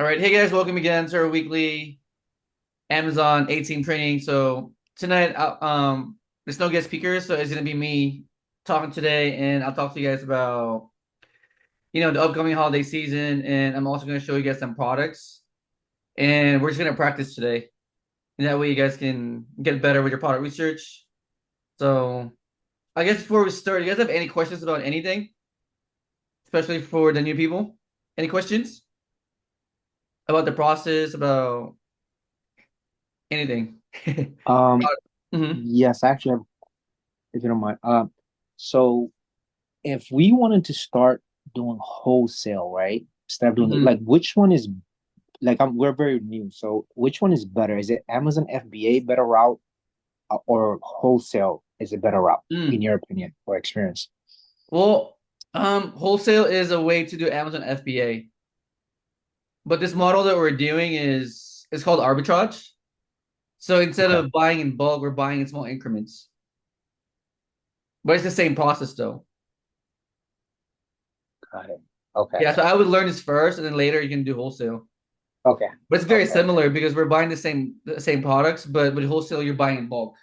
All right, hey guys, welcome again to our weekly Amazon 18 training. So tonight, there's no guest speakers, so it's gonna be me talking today, and I'll talk to you guys about the upcoming holiday season, and I'm also gonna show you guys some products, and we're just gonna practice today, and that way you guys can get better with your product research. So I guess before we start, you guys have any questions about anything, especially for the new people? Any questions about the process, about anything? Um, Mhm. yes, actually, if you don't mind. So if we wanted to start doing wholesale, right? Start doing Mhm. like which one is like we're very new, so which one is better? Is it Amazon FBA better route or wholesale is a better route in Mm. your opinion or experience? Well, wholesale is a way to do Amazon FBA, but this model that we're doing is it's called arbitrage. So instead Okay, of buying in bulk, we're buying in small increments. But it's the same process though. got it. Okay, Yeah, so I would learn this first, and then later you can do wholesale. okay, But it's very okay. similar because we're buying the same products, but with wholesale you're buying in bulk.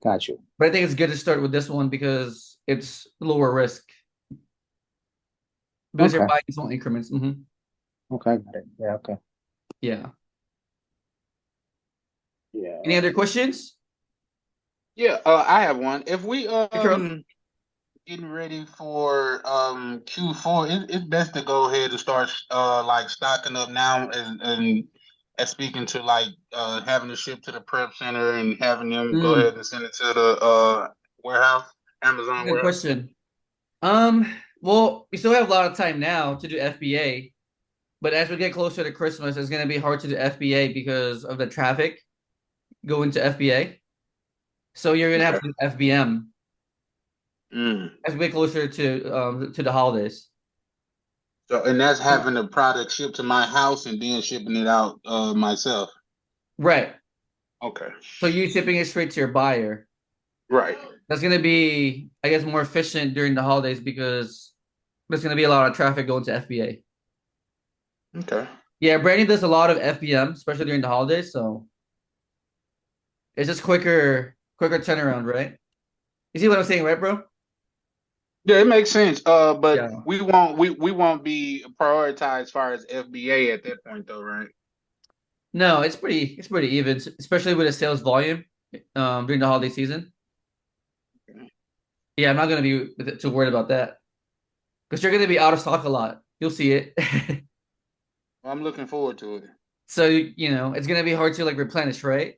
Got you. But I think it's good to start with this one because it's lower risk because you're Okay, buying in small increments. okay, got it. Yeah, okay. Yeah. Any Yeah. other questions? Yeah, I have one. If we Intro? getting ready for Q4, it's best to go ahead and start like stocking up now and speaking to like having to ship to the prep center and having them go ahead Mm, and send it to the warehouse, Amazon good warehouse. question. Um, well, we still have a lot of time now to do FBA, but as we get closer to Christmas, it's going to be hard to do FBA because of the traffic going to FBA. So you're going to have Okay. to do FBM Mm. as we get closer to the holidays. So and that's having the product shipped to my house and then shipping it out myself. Right. Okay. So you shipping it straight to your buyer. Right. That's going to be, I guess, more efficient during the holidays because there's going to be a lot of traffic going to FBA. Okay. Yeah, Brandon does a lot of FBM, especially during the holidays. So it's just quicker turnaround, right? You see what I'm saying, right, bro? Yeah, it makes sense. But Yeah. we won't be prioritized as far as FBA at that point though, right? No, it's pretty even, especially with the sales volume during the holiday season. Yeah, I'm not gonna be too worried about that because you're gonna be out of stock a lot. You'll see it. I'm looking forward to it. So it's gonna be hard to like replenish, right?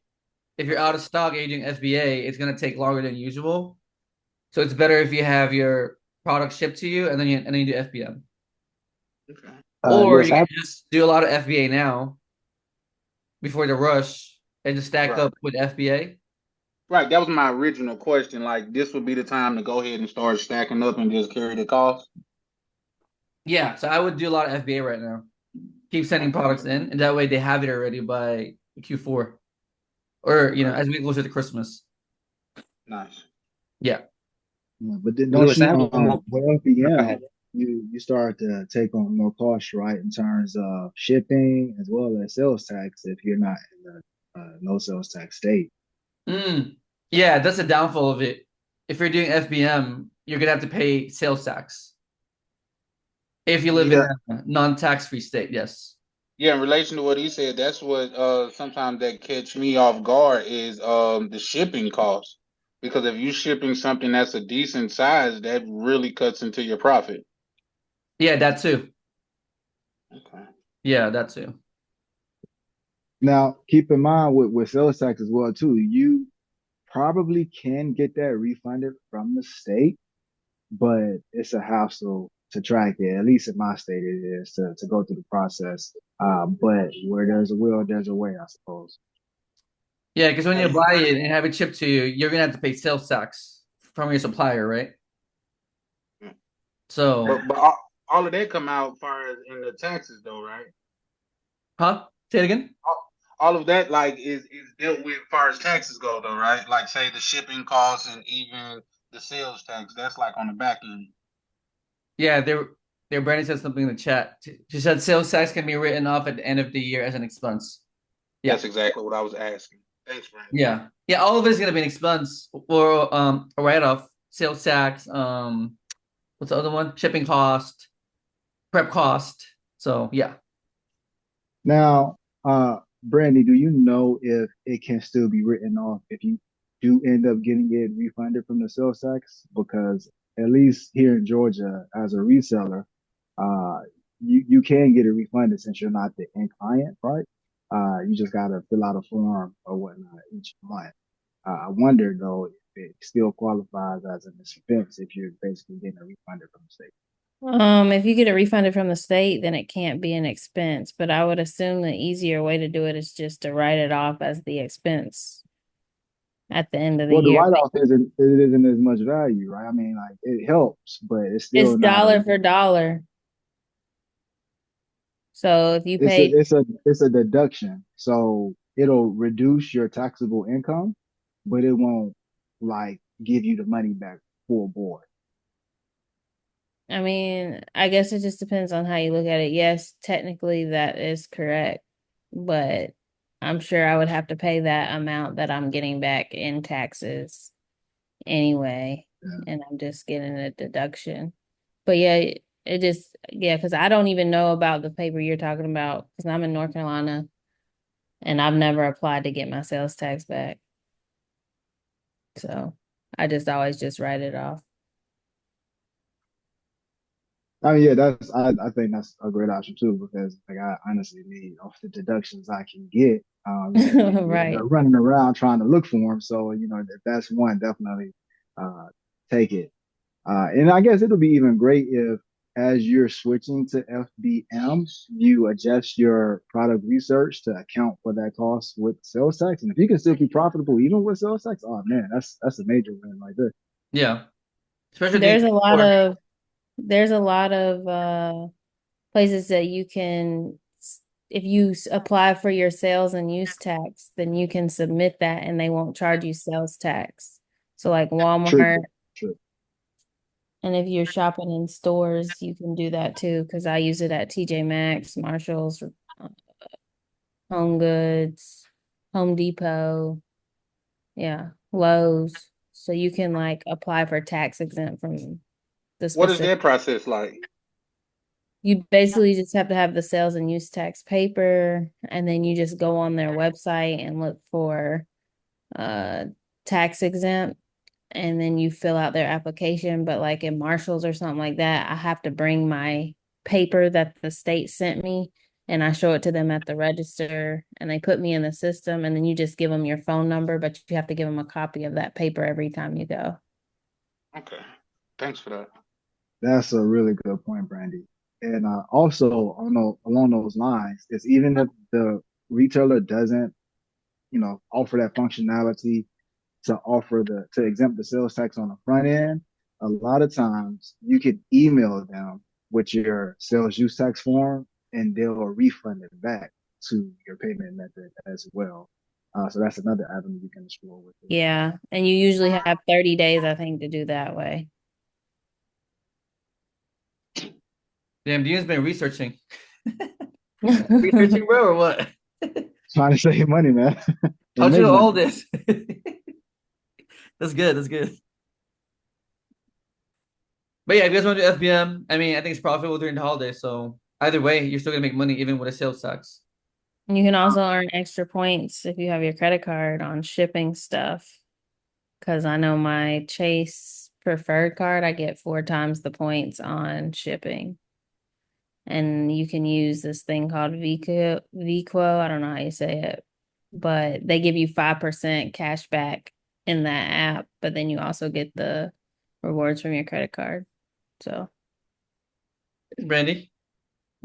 If you're out of stock and you're doing FBA, it's gonna take longer than usual. So it's better if you have your product shipped to you and then you do FBM. Okay. Or Yes, you I can have, just do a lot of FBA now before the rush and just stack Right. up with FBA. Right. That was my original question. Like this would be the time to go ahead and start stacking up and just carry the cost. Yeah, so I would do a lot of FBA right now. Keep sending Okay. products in, and that way they have it already by Q4 or Okay. as we get closer to Christmas. Nice. Yeah. Yeah, but then don't Lewis, I you have one more. with Go LBM ahead. you start to take on more costs, right, in terms of shipping as well as sales tax if you're not in the no sales tax state. Mm. Yeah, that's the downfall of it. If you're doing FBM, you're gonna have to pay sales tax if you live in Yeah. a non-tax-free state. Yes. Yeah, in relation to what he said, that's what sometimes that catch me off guard is the shipping cost. Because if you're shipping something that's a decent size, that really cuts into your profit. Yeah, that too. Okay. Yeah, that too. Now, keep in mind with sales tax as well too, you probably can get that refunded from the state, but it's a hassle to track it. At least in my state, it is to go through the process. But where there's a will, there's a way, I suppose. Yeah, because when you Hey, buy it and have it shipped to you, you're gonna have to pay sales tax from your supplier, right? So, but all of that come out far as in the taxes though, right? huh? Say it again. All of that like is dealt with far as taxes go though, right? Like say the shipping costs and even the sales tax, that's like on the back end. Yeah, there. there, Brandon said something in the chat. She said sales tax can be written off at the end of the year as an expense. Yeah. That's exactly what I was asking. Thanks, Brandon. Yeah. Yeah, all of it's gonna be an expense or a write-off, sales tax, what's the other one? Shipping cost, prep cost. So yeah. Now, Brandy, do you know if it can still be written off if you do end up getting it refunded from the sales tax? Because at least here in Georgia, as a reseller, uh, you can get it refunded since you're not the end client, right? You just got to fill out a form or whatnot each month. I wonder though if it still qualifies as an expense if you're basically getting a refunded from the state. If you get it refunded from the state, then it can't be an expense. But I would assume the easier way to do it is just to write it off as the expense at the end of the Well, the year. write-off isn't as much value, right? I mean, like it helps, but it's It's still not a dollar for dollar. So if you it's a pay, it's a deduction. So it'll reduce your taxable income, but it won't like give you the money back full board. I mean, I guess it just depends on how you look at it. Yes, technically that is correct, but I'm sure I would have to pay that amount that I'm getting back in taxes anyway, Yeah. and I'm just getting a deduction. But yeah, it just, yeah, because I don't even know about the paper you're talking about because I'm in North Carolina and I've never applied to get my sales tax back. So I just always just write it off. I mean, yeah, I think that's a great option too because like I honestly need off the deductions I can get. You end Right. up running around trying to look for them. So if that's one, definitely uh, take it. And I guess it'll be even great if, as you're switching to FBM, you adjust your product research to account for that cost with sales tax. And if you can still be profitable even with sales tax, oh man, that's a major win right there. Yeah. Especially There's these a lot or of there's a lot of places that you can, if you apply for your sales and use tax, then you can submit that and they won't charge you sales tax. So like True, Walmart, true. and if you're shopping in stores, you can do that too. Because I use it at TJ Maxx, Marshalls, Home Goods, Home Depot, yeah, Lowe's. So you can like apply for tax exempt from the What is specific. that process like? You basically just have to have the sales and use tax paper, and then you just go on their website and look for uh tax exempt, and then you fill out their application. But like in Marshalls or something like that, I have to bring my paper that the state sent me and I show it to them at the register and they put me in the system, and then you just give them your phone number, but you have to give them a copy of that paper every time you go. Okay. Thanks for that. That's a really good point, Brandy. And also along those lines, is even if the retailer doesn't, offer that functionality to exempt the sales tax on the front end, a lot of times you could email them with your sales use tax form and they'll refund it back to your payment method as well. So that's another avenue you can explore with it. Yeah, and you usually have 30 days, I think, to do that way. damn, Dean's been researching. Researching, bro, or what? Trying to save money, man, and How'd you make know all money. this? That's good. That's good. But yeah, if you guys want to do FBM, I mean, I think it's profitable during the holidays. So either way, you're still gonna make money even with a sales tax. You can also earn extra points if you have your credit card on shipping stuff. Because I know my Chase preferred card, I get 4 times the points on shipping. And you can use this thing called VQuo. I don't know how you say it, but they give you 5% cash back in that app, but then you also get the rewards from your credit card. So, Brandy,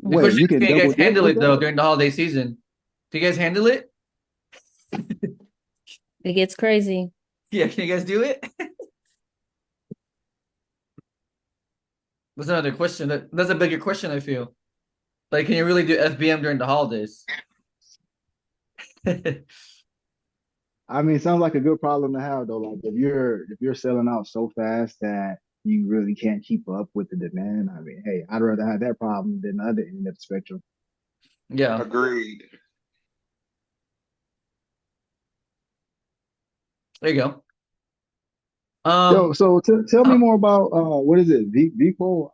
the Wait, question you is, can can you double guys dip handle with it that? though during the holiday season? Do you guys handle it? it gets crazy. Yeah, can you guys do it? That's another question. That's a bigger question, I feel. Like, can you really do FBM during the holidays? I mean, it sounds like a good problem to have though. Like if you're selling out so fast that you really can't keep up with the demand, I mean, hey, I'd rather have that problem than the other end of the spectrum. Yeah. Agreed. There you go. Yo, so tell me Uh, more about what is it? Vico?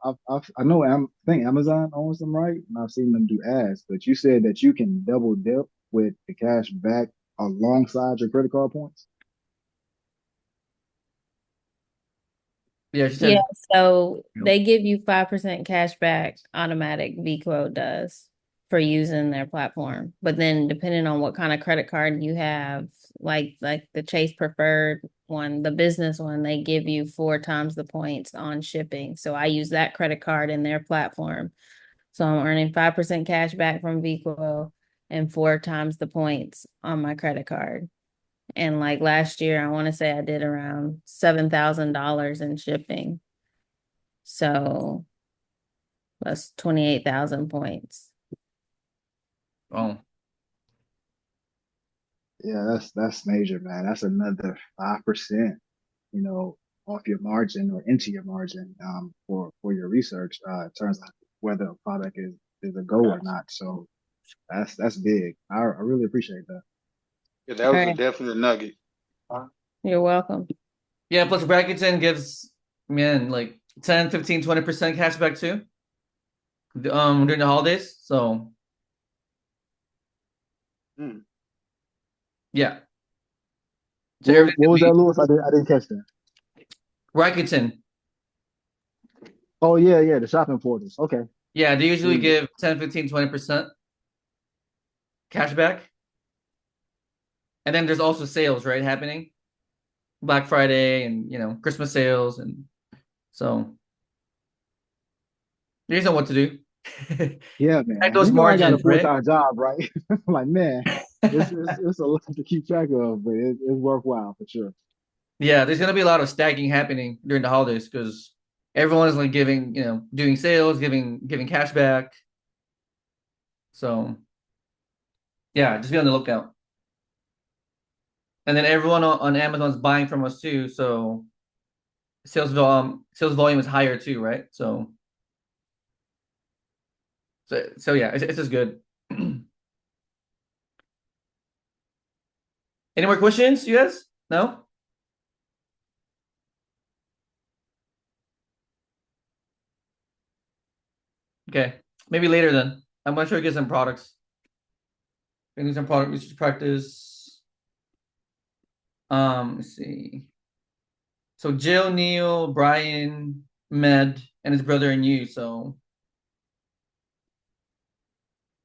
I know I think Amazon owns them, right? And I've seen them do ads, but you said that you can double dip with the cash back alongside your credit card points. yeah, she Yeah, said, so you know, they give you 5% cash back automatic, VQuo does, for using their platform. But then depending on what kind of credit card you have, like the Chase Preferred one, the business one, they give you 4 times the points on shipping. So I use that credit card in their platform. So I'm earning 5% cash back from VQuo and 4 times the points on my credit card. And like last year, I want to say I did around $7,000 in shipping. So that's 28,000 points. oh, Yeah, that's major, man. That's another 5%, off your margin or into your margin for your research in terms of whether a product is a go or not. So that's big. I really appreciate that. Yeah, that All was a right. definite nugget. You're welcome. yeah. Plus Rakuten gives, man, like 10, 15, 20% cash back too. During the holidays. So Hmm. yeah. So What everything what will was that, be Lewis? I didn't catch that. Rakuten. Oh yeah, the shopping portals. Okay. Yeah, they usually Mm. give 10, 15, 20% cash back. And then there's also sales, right, happening. Black Friday and Christmas sales, and so you just know what to do. Yeah, Check man. those You know I got a margins, right? full-time job, right? I'm like, man, it's a lot to keep track of, but it's worthwhile for sure. Yeah, there's gonna be a lot of stacking happening during the holidays because everyone's like giving, doing sales, giving cash back. So yeah, just be on the lookout. And then everyone on Amazon's buying from us too, so sales volume is higher too, right? So yeah, it's just good. Any more questions, you guys? No? Okay. Maybe later then. I'm gonna show you guys some products. Gonna do some product research practice. Let's see. So Jill, Neil, Brian, Med, and his brother and you. So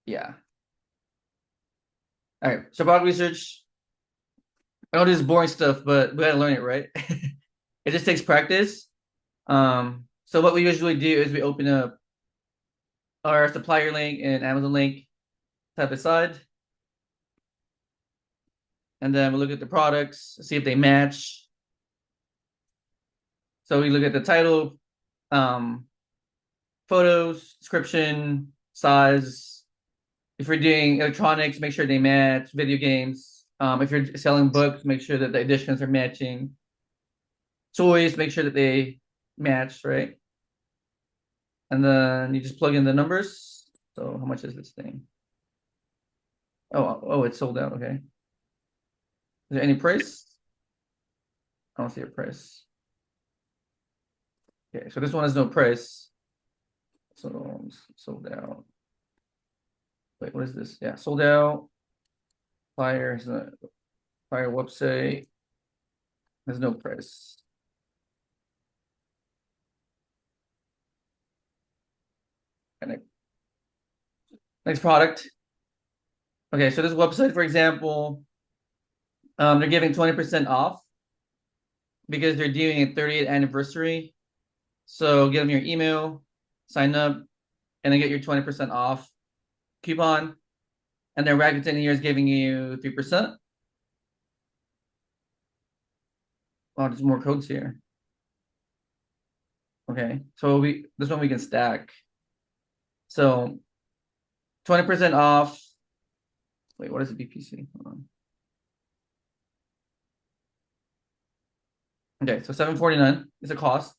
yeah. All right. So product research. I know this is boring stuff, but we gotta learn it, right? It just takes practice. So what we usually do is we open up our supplier link and Amazon link, type aside, and then we look at the products, see if they match. So we look at the title, um, photos, description, size. If you're doing electronics, make sure they match. Video games. If you're selling books, make sure that the editions are matching. Toys, make sure that they match, right? And then you just plug in the numbers. So how much is this thing? Oh, it's sold out. Okay. Is there any price? I don't see a price. Okay, so this one has no price. So sold out. Wait, what is this? Yeah, sold out. Fire website. There's no price. Okay, next product. Okay, so this website, for example, they're giving 20% off because they're doing a 30th anniversary. So give them your email, sign up, and then get your 20% off coupon. And then Rakuten here is giving you 3%. Oh, there's more codes here. Okay, so this one we can stack. So 20% off. Wait, what is the BPC? Hold on. Okay, so 749 is a cost.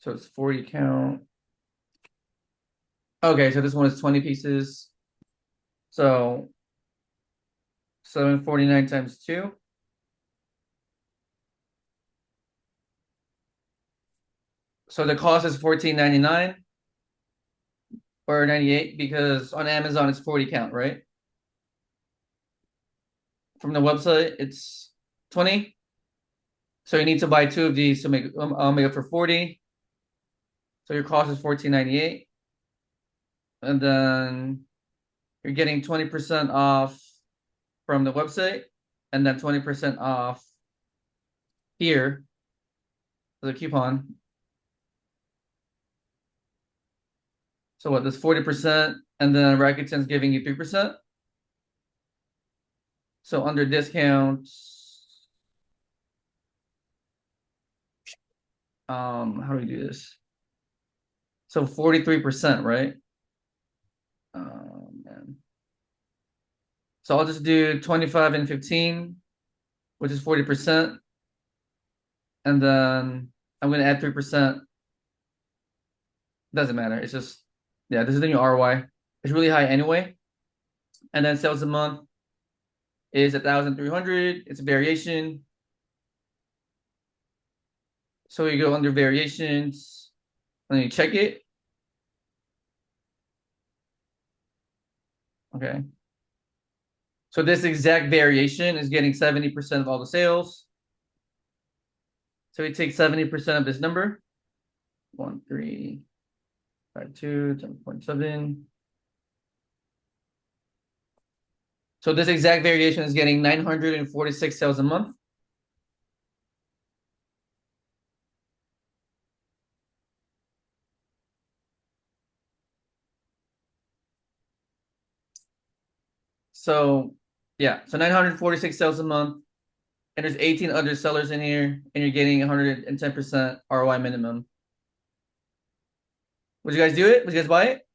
So it's 40 count. Okay, so this one is 20 pieces. So 749 times 2. So the cost is $14.99 or 98 because on Amazon it's 40 count, right? From the website it's 20. So you need to buy 2 of these to make it for 40. So your cost is $14.98. And then you're getting 20% off from the website and then 20% off here for the coupon. So what, this 40% and then Rakuten's giving you 3%. So under discounts, how do we do this? So 43%, right? Oh man. So I'll just do 25 and 15, which is 40%. And then I'm gonna add 3%. Doesn't matter. It's just, yeah, this is the new ROI. It's really high anyway. And then sales a month is 1,300. It's a variation. So you go under variations and you check it. Okay. So this exact variation is getting 70% of all the sales. So we take 70% of this number. 1352, 10.7. So this exact variation is getting 946 sales a month. So yeah, so 946 sales a month, and there's 18 other sellers in here, and you're getting 110% ROI minimum. Would you guys do it? Would you guys buy it?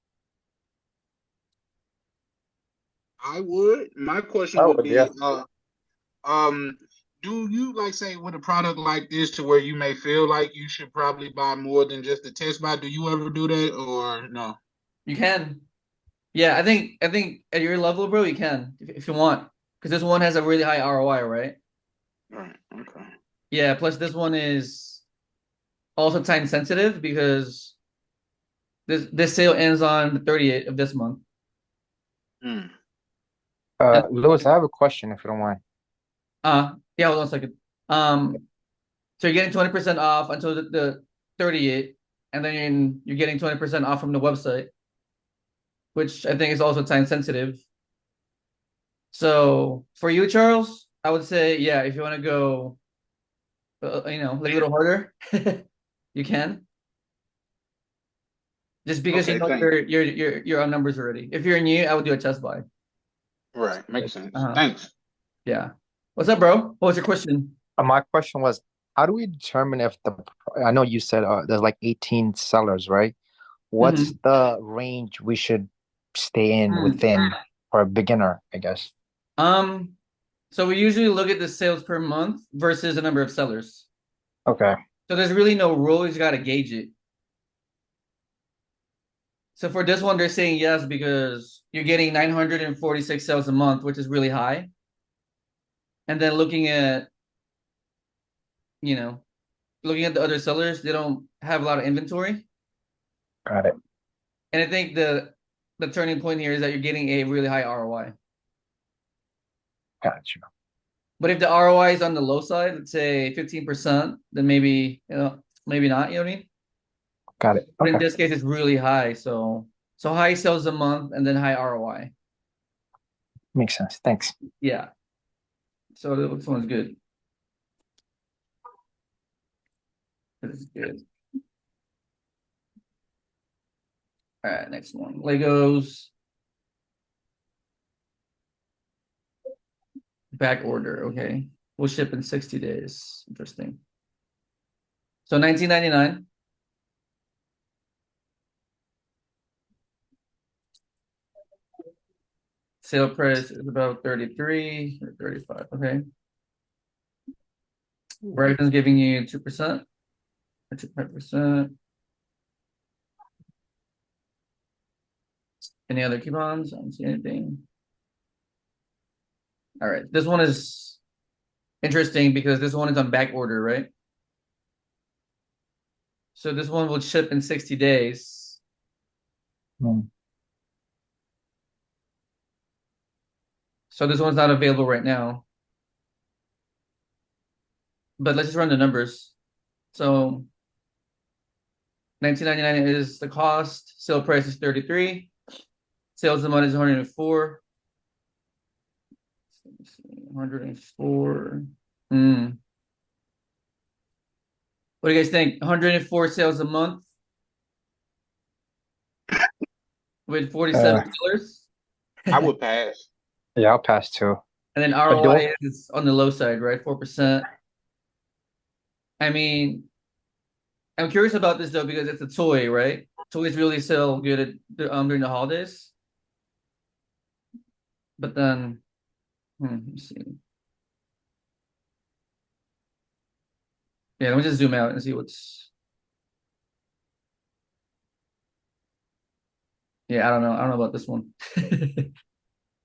I would. My question I would would, yeah. be, do you like say with a product like this to where you may feel like you should probably buy more than just a test buy? Do you ever do that or no? You can. Yeah, I think at your level, bro, you can if you want, because this one has a really high ROI, right? Right. Okay. Yeah. Plus, this one is also time sensitive because this sale ends on the 30th of this month. Hmm. And Lewis, I have a question if you don't mind. yeah, hold on a second. So you're getting 20% off until the 30th, and then you're getting 20% off from the website, which I think is also time sensitive. So for you, Charles, I would say, yeah, if you want to go, like a little harder, you can. Just because Okay. Thanks. you're on numbers already. If you're new, I would do a test buy. Right. Makes sense. Uh-huh. Thanks. Yeah. What's up, bro? What was your question? My question was, how do we determine if I know you said there's like 18 sellers, right? What's Mhm. the range we should stay in within for a beginner, I guess? Um, so we usually look at the sales per month versus the number of sellers. Okay. So there's really no rule. You just got to gauge it. So for this one, they're saying yes because you're getting 946 sales a month, which is really high. And then you know, looking at the other sellers, they don't have a lot of inventory. Got it. And I think the turning point here is that you're getting a really high ROI. Got you. But if the ROI is on the low side, let's say 15%, then maybe not, you know what I mean? Got it. But in Okay. this case, it's really high. So high sales a month and then high ROI. Makes sense. Thanks. Yeah. So this one's good. This is good. All right, next one. Legos. Back order. Okay. We'll ship in 60 days. Interesting. So 19.99. Sale price is about 33 or 35. Okay. Verizon's giving you 2% or 2%. Any other coupons? I don't see anything. All right. This one is interesting because this one is on back order, right? So this one will ship in 60 days. Hmm. So this one's not available right now. But let's just run the numbers. So 19.99 is the cost. Sale price is 33. Sales amount is 104. 104. What do you guys think? 104 sales a month with 47 sellers. I would pass. Yeah, I'll pass too. And then But don't. ROI is on the low side, right? 4%. I mean, I'm curious about this though because it's a toy, right? Toys really sell good during the holidays. But then, let's see. Yeah, let me just zoom out and see what's. Yeah, I don't know. I don't know about this one.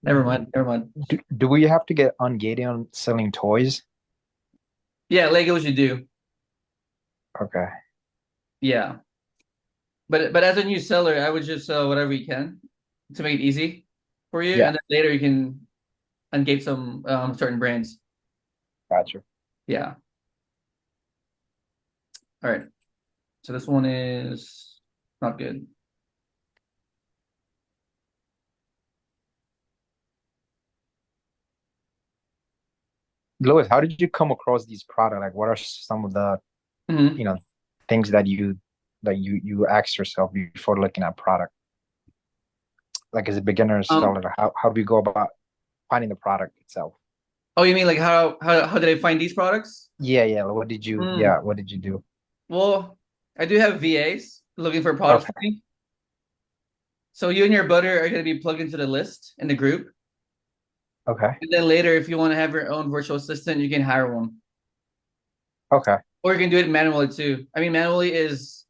Never mind. Never mind. Do we have to get ungated on selling toys? Yeah, Legos you do. Okay. Yeah. But as a new seller, I would just sell whatever you can to make it easy for you, Yeah. and then later you can ungate some certain brands. Gotcha. Yeah. All right. So this one is not good. Louis, how did you come across these products? Like, what are some of the Mhm. things that you ask yourself before looking at product? Like, as a beginner seller, how do you go about finding the product itself? Oh, you mean like how did I find these products? Yeah. What did you do? Well, I do have VAs looking for products Okay. for me. So you and your butter are going to be plugged into the list in the group. Okay. And then later, if you want to have your own virtual assistant, you can hire one. Okay. Or you can do it manually too. I mean, manually is,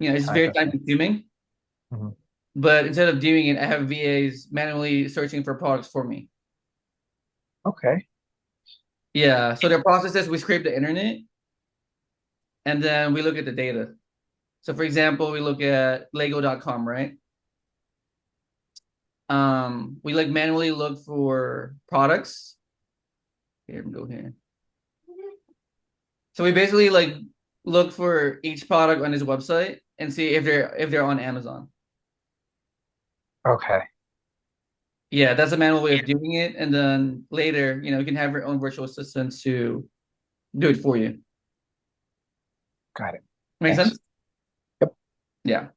it's I very time understand. consuming. Mhm. But instead of doing it, I have VAs manually searching for products for me. Okay. Yeah. So the process is we scrape the internet and then we look at the data. So for example, we look at Lego.com, right? We like manually look for products. Here we go here. So we basically like look for each product on his website and see if they're on Amazon. Okay. Yeah, that's a manual way of doing it. And then later, you can have your own virtual assistants to do it for you. Got it. Make Thanks. sense? Yep. Yeah.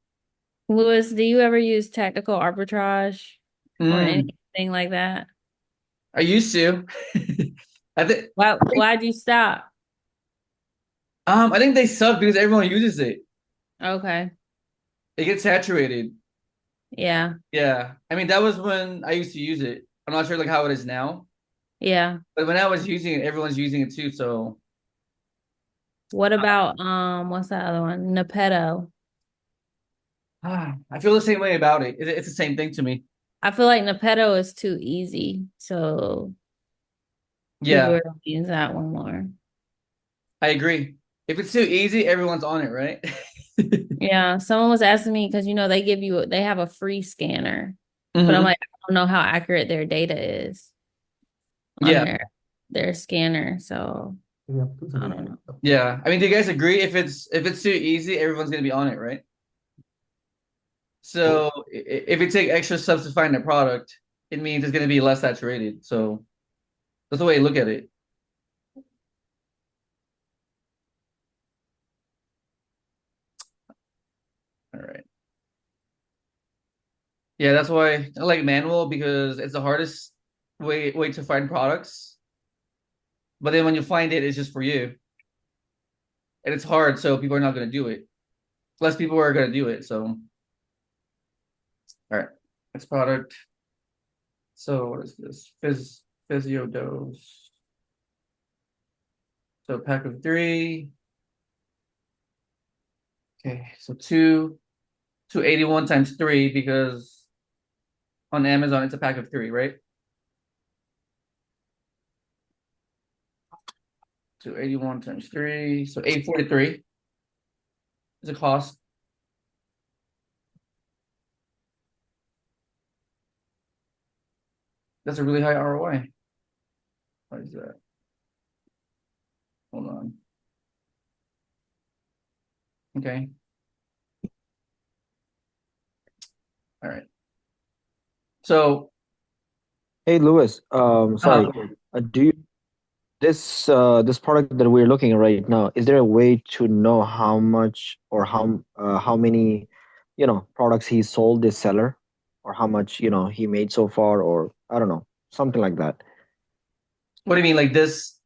Louis, do you ever use tactical arbitrage or Mm, anything like that? I used to. I think Why'd you stop? I think they suck because everyone uses it. Okay. It gets saturated. Yeah. Yeah. I mean, that was when I used to use it. I'm not sure like how it is now. Yeah. But when I was using it, everyone's using it too. So What about what's that other one? Nepeto. I feel the same way about it. It's the same thing to me. I feel like Nepeto is too easy, so people Yeah, are gonna use that one more. I agree. If it's too easy, everyone's on it, right? Yeah, someone was asking me because they have a free scanner, but I'm Hmm. like, I don't know how accurate their data is on Yeah, their scanner, so I don't know. yeah. I mean, do you guys agree? If it's too easy, everyone's gonna be on it, right? So if you take extra steps to find a product, it means it's gonna be less saturated. So that's the way I look at it. All right. Yeah, that's why I like manual because it's the hardest way to find products. But then when you find it, it's just for you. And it's hard, so people are not gonna do it. Less people are gonna do it. So all right. Next product. So what is this? Physio dose. So a pack of 3. Okay, so 281 times 3 because on Amazon, it's a pack of 3, right? 281 times 3, so 843 is the cost. That's a really high ROI. What is that? Hold on. Okay. All right. So, Hey, Lewis. Sorry. uh, Do you this product that we're looking at right now, is there a way to know how much or how many, products he sold this seller, or how much, he made so far, or I don't know, something like that. what do you mean, like this?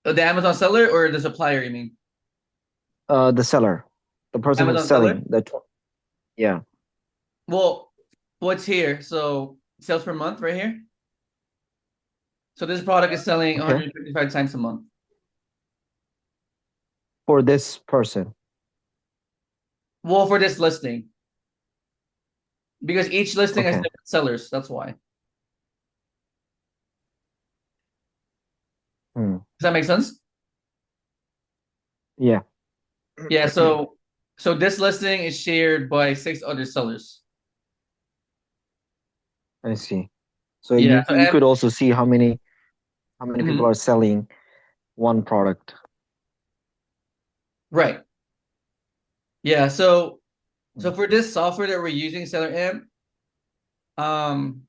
The Amazon seller or the supplier, you mean? The seller, the person who's Amazon seller? selling that. Yeah. Well, what's here? So, sales per month right here. So, this product is selling Okay. 155 times a month. For this person. Well, for this listing, because each listing has Okay. different sellers. That's why. Hmm. Does that make sense? Yeah. Yeah. So this listing is shared by 6 other sellers. I see. So Yeah. you could also see how many people Mhm. are selling one product. Right. Yeah. So Hmm. for this software that we're using, Seller Amp, um,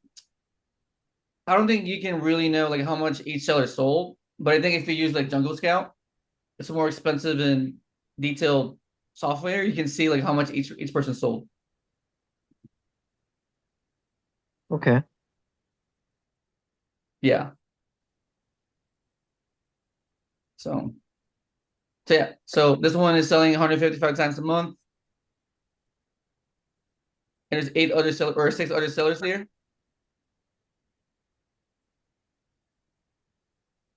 I don't think you can really know like how much each seller sold. But I think if you use like Jungle Scout, it's a more expensive and detailed software. You can see like how much each person sold. Okay. Yeah. So yeah. So this one is selling 155 times a month. And there's 8 other sellers or 6 other sellers here.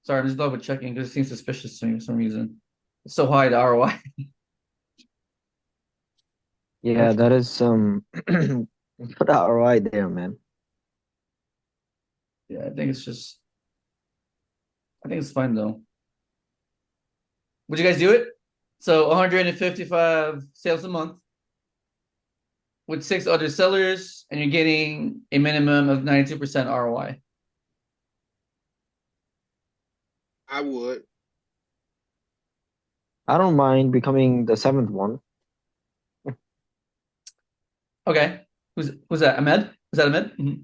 Sorry, I'm just double checking because it seems suspicious to me for some reason. It's so high, the ROI. Yeah, that is some good ROI there, man. Yeah, I think it's fine though. Would you guys do it? So 155 sales a month with 6 other sellers, and you're getting a minimum of 92% ROI. I would. I don't mind becoming the seventh one. Okay. Who's that? Ahmed? Is that Ahmed? Mhm.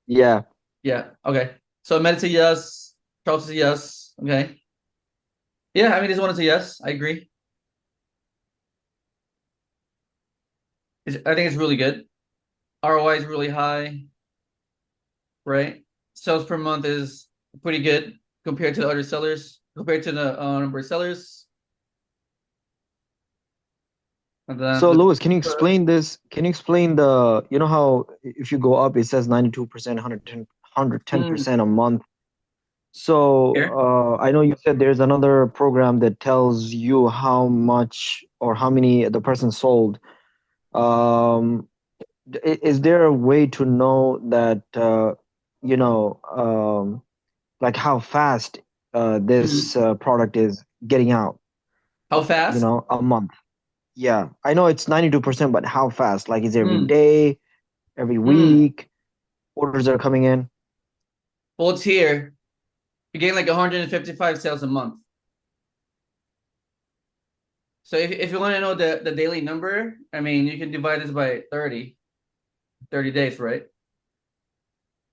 Yeah. Yeah. Okay. So Ahmed is a yes. Charles is a yes. Okay. Yeah, I mean this one is a yes. I agree. I think it's really good. ROI is really high, right? Sales per month is pretty good compared to the other sellers, compared to the number of sellers. And then So Lewis, can you explain this? Can you explain how if you go up, it says 92%, 110% a month. So here. I know you said there's another program that tells you how much or how many the person sold. Um, is there a way to know that, you know, like how fast this Mhm. product is getting out, How fast? a month? Yeah, I know it's 92%, but how fast? Like, is it every Mm. day, every Mm. week? Orders are coming in. Well, it's here. You're getting like 155 sales a month. So if you want to know the daily number, I mean, you can divide this by 30 days, right?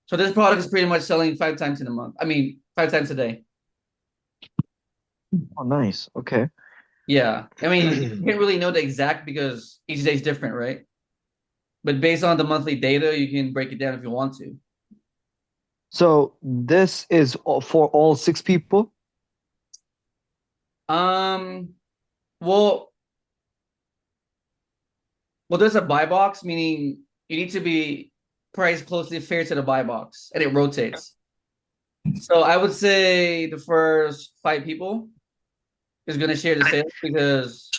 So this product is pretty much selling 5 times in a month. I mean, 5 times a day. Oh, nice. Okay. Yeah. I mean, you can't really know the exact because each day is different, right? But based on the monthly data, you can break it down if you want to. So this is for all 6 people? Um, well, there's a buy box, meaning you need to be priced closely fair to the buy box, and it rotates. So I would say the first 5 people is going to share the sales because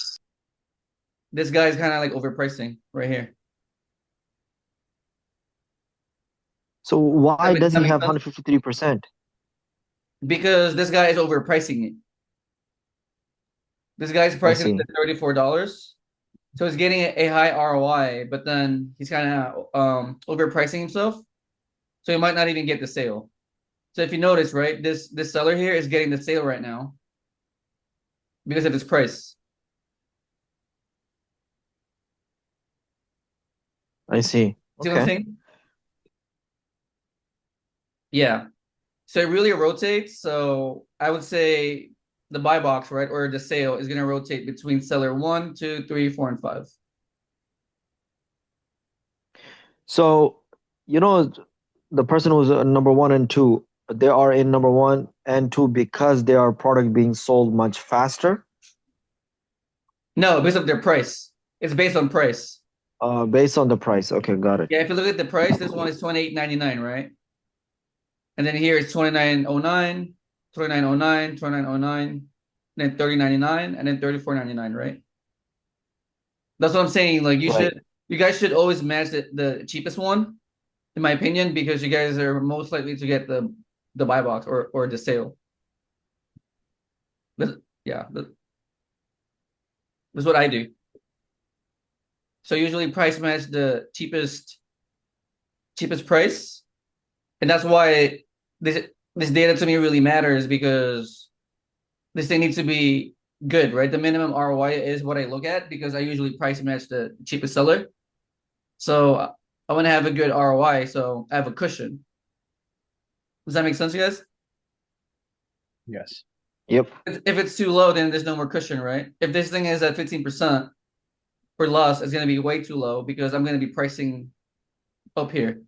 this guy's kind of like overpricing right here. So why does That he makes have sense? 153%? Because this guy is overpricing it. This guy's I pricing it see. at $34. So he's getting a high ROI, but then he's kind of overpricing himself. So he might not even get the sale. So if you notice, right, this seller here is getting the sale right now because of his price. I see. See what I'm Okay. saying? Yeah. So it really rotates. So I would say the buy box, right, or the sale is going to rotate between seller 1, 2, 3, 4, and 5. So, you know, the person who's number one and two, they are in number one and two because their product being sold much faster, No, because of their price. It's based on price. based on the price. Okay, got it. Yeah, if you look at the price, this one is 28.99, right? And then here it's 29.09, 29.09, 29.09, then 30.99, and then 34.99, right? That's what I'm saying. Like Right. you guys should always match the cheapest one, in my opinion, because you guys are most likely to get the buy box or the sale. Yeah, that's what I do. So usually price match the cheapest price, and that's why this data to me really matters because this thing needs to be good, right? The minimum ROI is what I look at because I usually price match the cheapest seller. So I want to have a good ROI, so I have a cushion. Does that make sense, you guys? Yes. Yep. If it's too low, then there's no more cushion, right? If this thing is at 15% for loss, it's going to be way too low because I'm going to be pricing up here.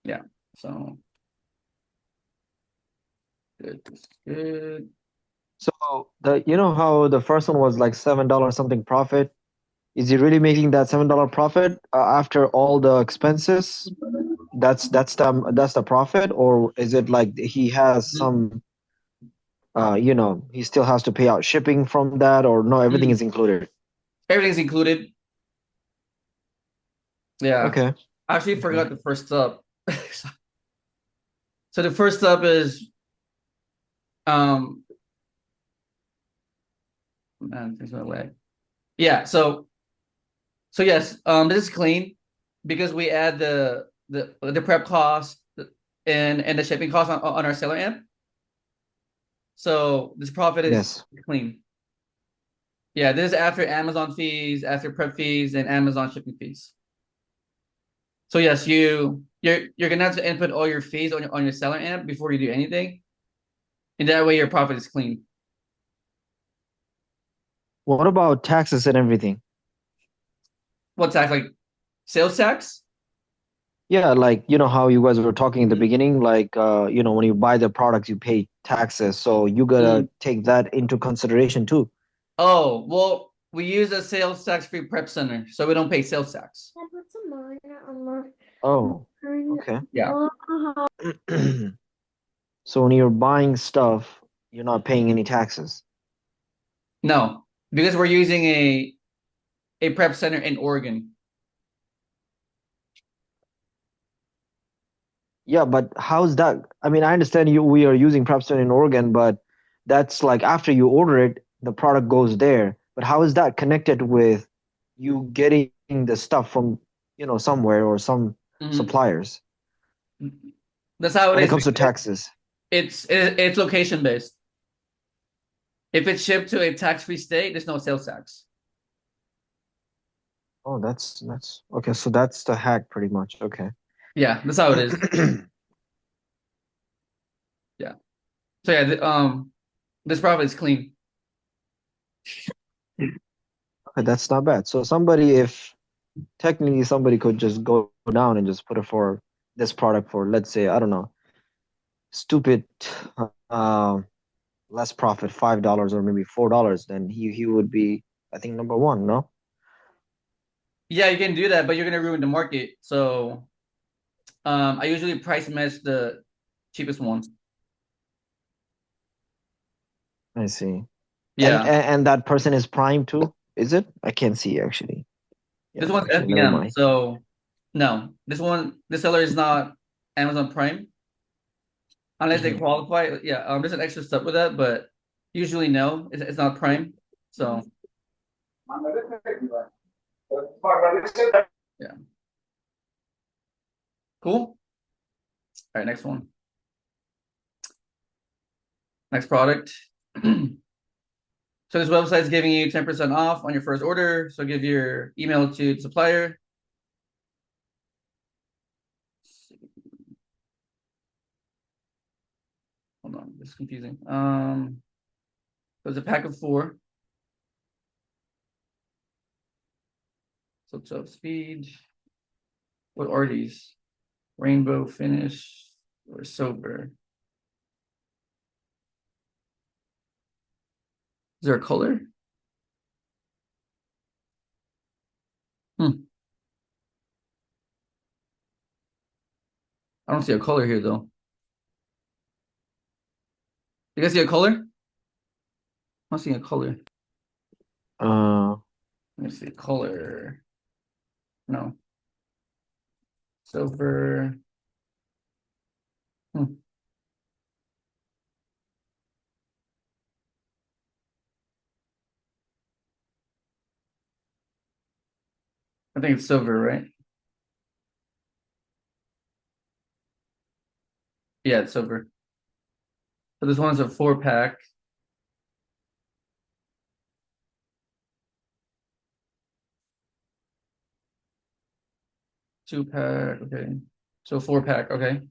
Yeah. So good. Good. So you know how the first one was like $7 something profit? Is he really making that $7 profit after all the expenses? That's the profit, or is it like he has some he still has to pay out shipping from that, or no, everything is included? Everything's included. Yeah. Okay. I actually Okay. forgot the first step. So the first step is um man, things went away. Yeah, so yes, this is clean because we add the prep cost and the shipping cost on our seller amp. So this profit is Yes. clean. Yeah, this is after Amazon fees, after prep fees, and Amazon shipping fees. So yes, you're gonna have to input all your fees on your seller amp before you do anything, and that way your profit is clean. What about taxes and everything? What tax? Like sales tax? Yeah, like you know how you guys were talking in the Mhm. beginning, like when you buy the product, you pay taxes, so you gotta Mm. take that into consideration too. Oh, well, we use a sales tax free prep center, so we don't pay sales tax. Oh, okay. Yeah. So when you're buying stuff, you're not paying any taxes. No, because we're using a prep center in Oregon. Yeah, but how's that? I mean, I understand we are using Prepstone in Oregon, but that's like after you order it, the product goes there. But how is that connected with you getting the stuff from, somewhere or some Mhm. suppliers That's how it when it is. comes to taxes? It's location based. If it's shipped to a tax free state, there's no sales tax. Oh, that's okay. So that's the hack pretty much. Okay. Yeah, that's how it is. Yeah. So yeah, this profit is clean. Okay, that's not bad. So somebody, if technically somebody could just go down and just put it for this product for, let's say, I don't know, stupid, uh, less profit, $5 or maybe $4, then he would be, I think, number one. No, Yeah, you can do that, but you're gonna ruin the market. So I usually price match the cheapest one. I see. And, Yeah. and and that person is Prime too, is it? I can't see actually. This Yeah, one's actually, never FBM. mind. So No, this seller is not Amazon Prime unless they qualify. Yeah, there's an extra step with that, but usually no, it's not Prime. So yeah, cool. All right, next one. Next product. So this website is giving you 10% off on your first order. So give your email to the supplier. Hold on, this is confusing. There's a pack of 4. So 12 speed. What are these? Rainbow finish or silver? Is there a color? I don't see a color here though. You guys see a color? I'm not seeing a color. Uh, Let me see color. No. Silver. I think it's silver, right? Yeah, it's silver. So this one's a 4-pack. Two-pack, okay. So 4-pack, okay.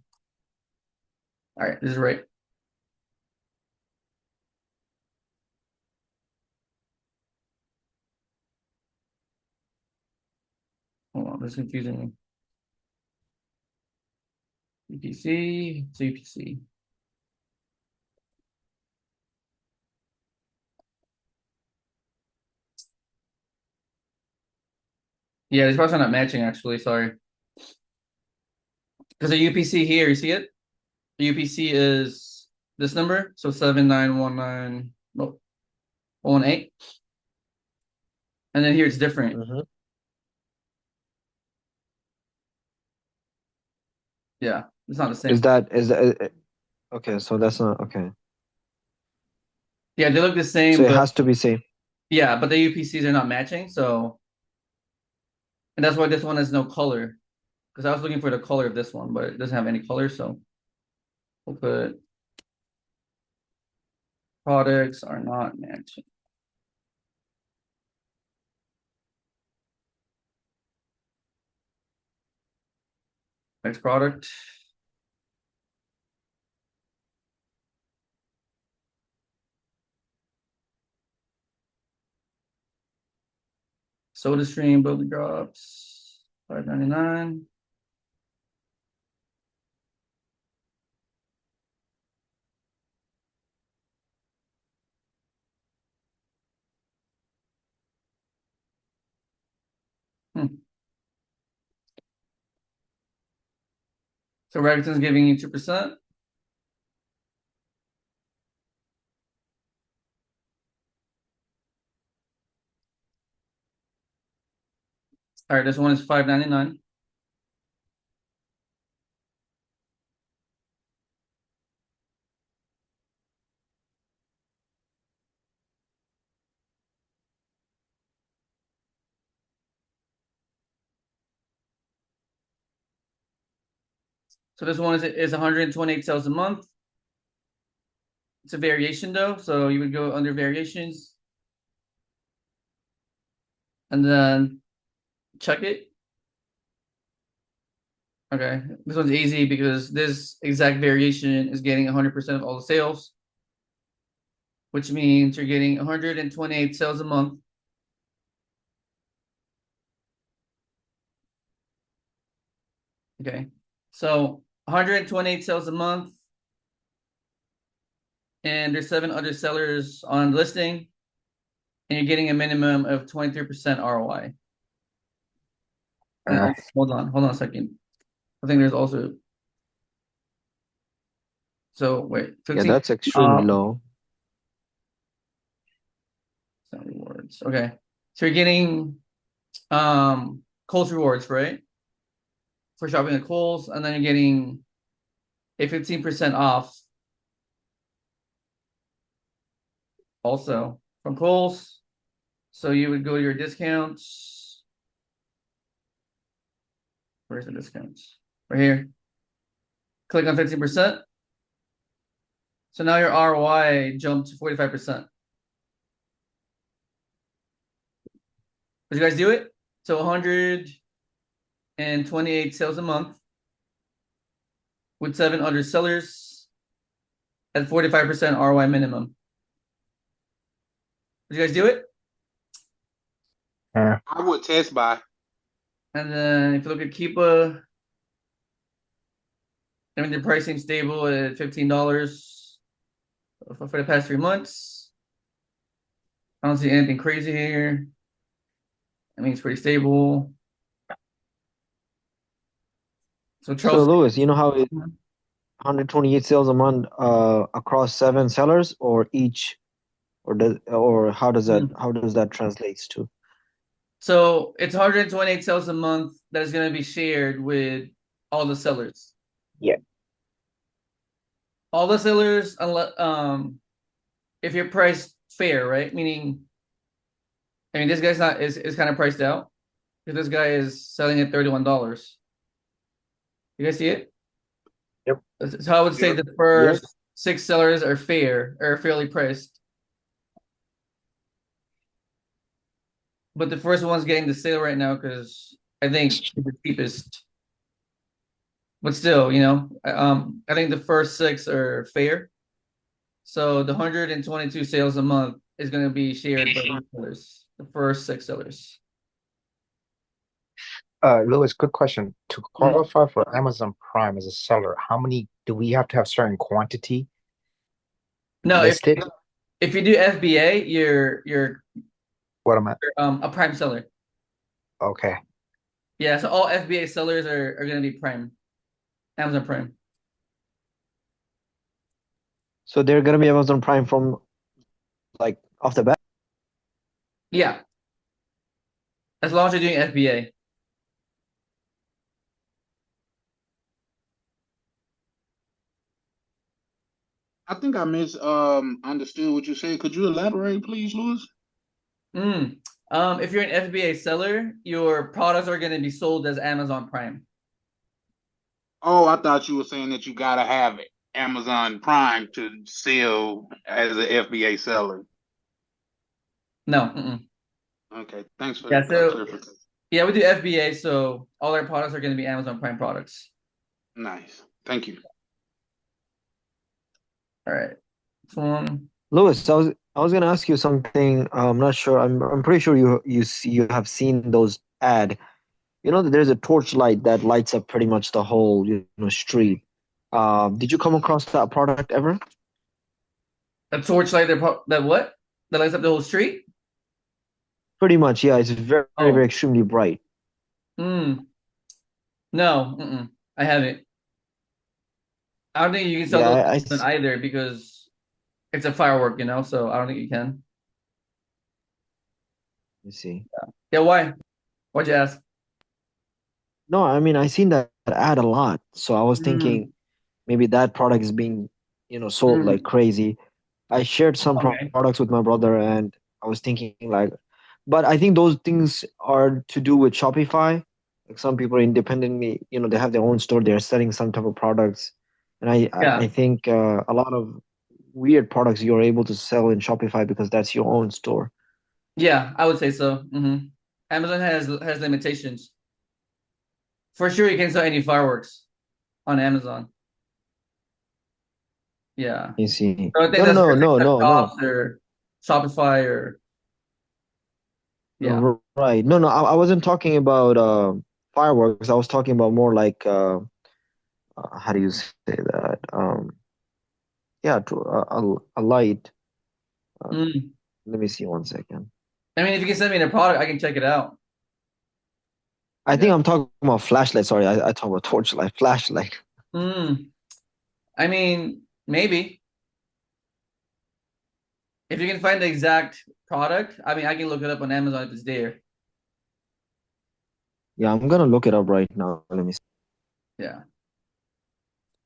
All right, this is right. Hold on, this is confusing me. UPC, it's UPC. Yeah, these parts are not matching actually, sorry. Because the UPC here, you see it? The UPC is this number, so 7919, no, 18. And then here it's different. Yeah, it's not the same. is that okay? So that's not okay. Yeah, they look the same, So it but has to be same. yeah, but the UPCs are not matching, so and that's why this one has no color. Because I was looking for the color of this one, but it doesn't have any color, so we'll put products are not matching. Next product. Soda Stream Bubbly Drops, $5.99. So Rakuten's giving you 2%. All right, this one is $5.99. So this one is 128 sales a month. It's a variation though, so you would go under variations and then check it. Okay, this one's easy because this exact variation is getting 100% of all the sales, which means you're getting 128 sales a month. Okay, so 128 sales a month, and there's 7 other sellers on listing, and you're getting a minimum of 23% ROI. And hold on a second. I think there's also wait, 15. Yeah, that's extremely low. Rewards. Okay. So you're getting Coles rewards, right? for shopping at Kohl's, and then you're getting a 15% off also from Kohl's. So you would go to your discounts. Where's the discounts? Right here. Click on 15%. So now your ROI jumped to 45%. Did you guys do it? So 128 sales a month with 7 other sellers at 45% ROI minimum. Did you guys do it? Yeah. I would test buy. And then if you look at Keepa, I mean, the pricing stable at $15 for the past 3 months. I don't see anything crazy here. I mean, it's pretty stable. So So Charles, Louis, you know how it 128 sales a month across 7 sellers or each, or how does that translates to? so it's 128 sales a month that is going to be shared with all the sellers. Yeah. All the sellers, unless if you're priced fair, right? Meaning, I mean, this guy's not is kind of priced out because this guy is selling at $31. You guys see it? Yep. So I would say Yep. the first 6 sellers are fair or fairly priced, but the first one's getting the sale right now because I think it's the cheapest. But still, I think the first 6 are fair. So the 122 sales a month is going to be shared by the sellers, the first 6 sellers. Louis, good question. To qualify for Amazon Prime as a seller, how many do we have to have certain quantity No, listed? if you do FBA, you're What am I? a Prime seller. Okay. Yeah, so all FBA sellers are going to be Prime, Amazon Prime. So they're gonna be Amazon Prime from like off the bat. Yeah, as long as you're doing FBA. I think I understood what you said. Could you elaborate, please, Louis? If you're an FBA seller, your products are going to be sold as Amazon Prime. Oh, I thought you were saying that you gotta have it. Amazon Prime to sell as an FBA seller. No. Okay, thanks for Yeah, the so clarification. yeah, we do FBA, so all our products are going to be Amazon Prime products. Nice. Thank you. All right. This one. Louis, I was gonna ask you something. I'm not sure. I'm pretty sure you have seen those ad. You know that there's a torchlight that lights up pretty much the whole street. Did you come across that product ever? A torchlight that what? That lights up the whole street? Pretty much, yeah. It's very, very, Oh. very extremely bright. No. I haven't. I don't think you can sell Yeah, those either because it's a firework, so I don't think you can. you see. Yeah, why? Why'd you ask? No, I mean I seen that ad a lot, so I was thinking maybe that product is being sold like crazy. I shared some Okay. products with my brother, and I was thinking like, but I think those things are to do with Shopify. Like some people independently, they have their own store. They're selling some type of products, and I Yeah. think a lot of weird products you're able to sell in Shopify because that's your own store. Yeah, I would say so. Amazon has limitations. For sure, you can't sell any fireworks on Amazon. Yeah. You see? So I think No, no, that's no, for no, TikTok no, no. shops or Shopify or yeah. Right. No, no, I wasn't talking about fireworks. I was talking about more like how do you say that? Yeah, to a light. Mm. Let me see one second. I mean, if you can send me the product, I can check it out. I think Yeah. I'm talking about flashlight. Sorry, I talk about torchlight, flashlight. I mean, maybe if you can find the exact product, I mean, I can look it up on Amazon if it's there. Yeah, I'm gonna look it up right now. Let me see. Yeah.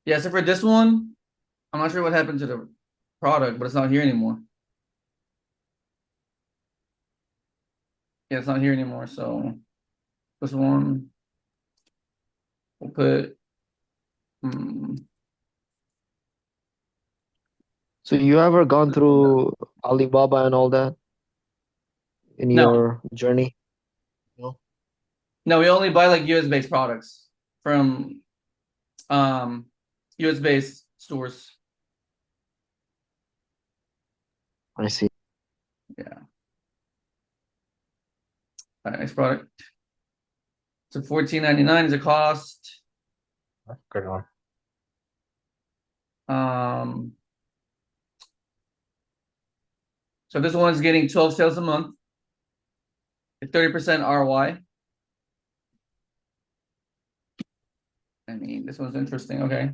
Yeah, so for this one, I'm not sure what happened to the product, but it's not here anymore. Yeah, it's not here anymore. So this one, we'll put. So you ever gone through Alibaba and all that in No, your journey? No. no, we only buy like US based products from US based stores. I see. Yeah. All right, next product. So $14.99 is the cost. Good one. So this one is getting 12 sales a month, 30% ROI. I mean, this one's interesting. Okay.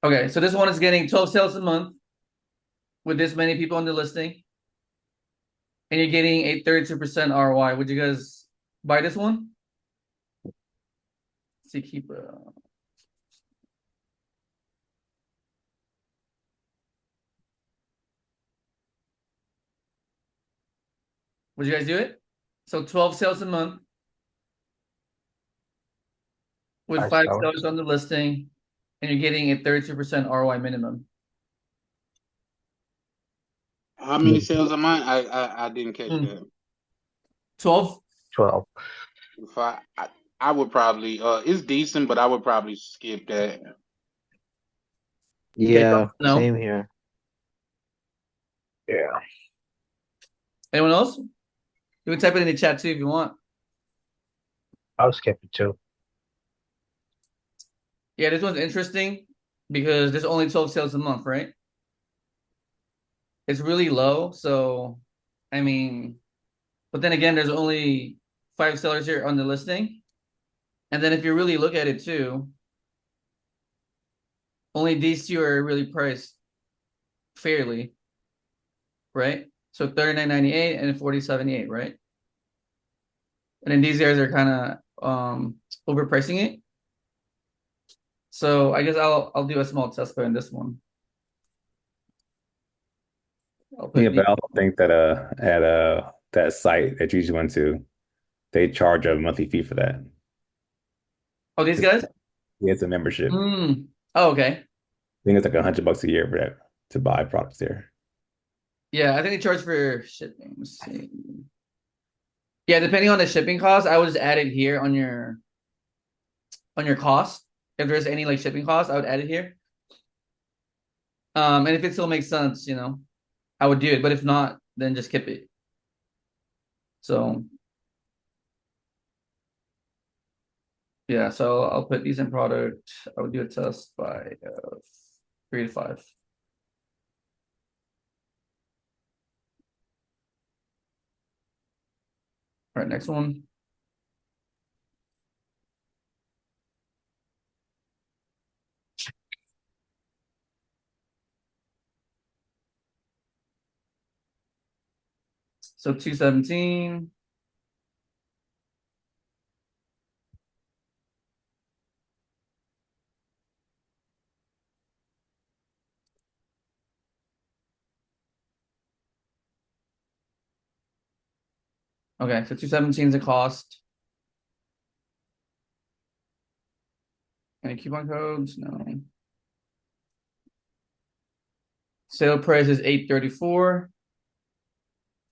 Okay, so this one is getting 12 sales a month with this many people on the listing, and you're getting a 32% ROI. Would you guys buy this one? Let's see, keep. Would you guys do it? So 12 sales a month with Five five sellers. sellers on the listing, and you're getting a 32% ROI minimum. How many sales a month? I didn't catch that. 12? 12. If I would probably it's decent, but I would probably skip that. Yeah, No. same here. Yeah. Anyone else? You can type it in the chat too if you want. I'll skip it too. Yeah, this one's interesting because there's only 12 sales a month, right? It's really low. So, I mean, but then again, there's only 5 sellers here on the listing. And then if you really look at it too, only these two are really priced fairly, right? So 39.98 and 40.78, right? And then these guys are kind of overpricing it. So I guess I'll do a small test bet in this one. Yeah, but I also think that at that site that you just went to, they charge a monthly fee for that. Oh, these guys? Yeah, it's a membership. Oh, okay. I think it's like $100 a year for that to buy products there. Yeah, I think they charge for shipping. Let's see. Yeah, depending on the shipping cost, I would just add it here on your cost. If there's any like shipping cost, I would add it here. And if it still makes sense, I would do it. But if not, then just skip it. So yeah, so I'll put these in product. I would do a test by 3 to 5. All right, next one. So 217. Okay, so 217 is the cost. Any coupon codes? No. Sale price is 834.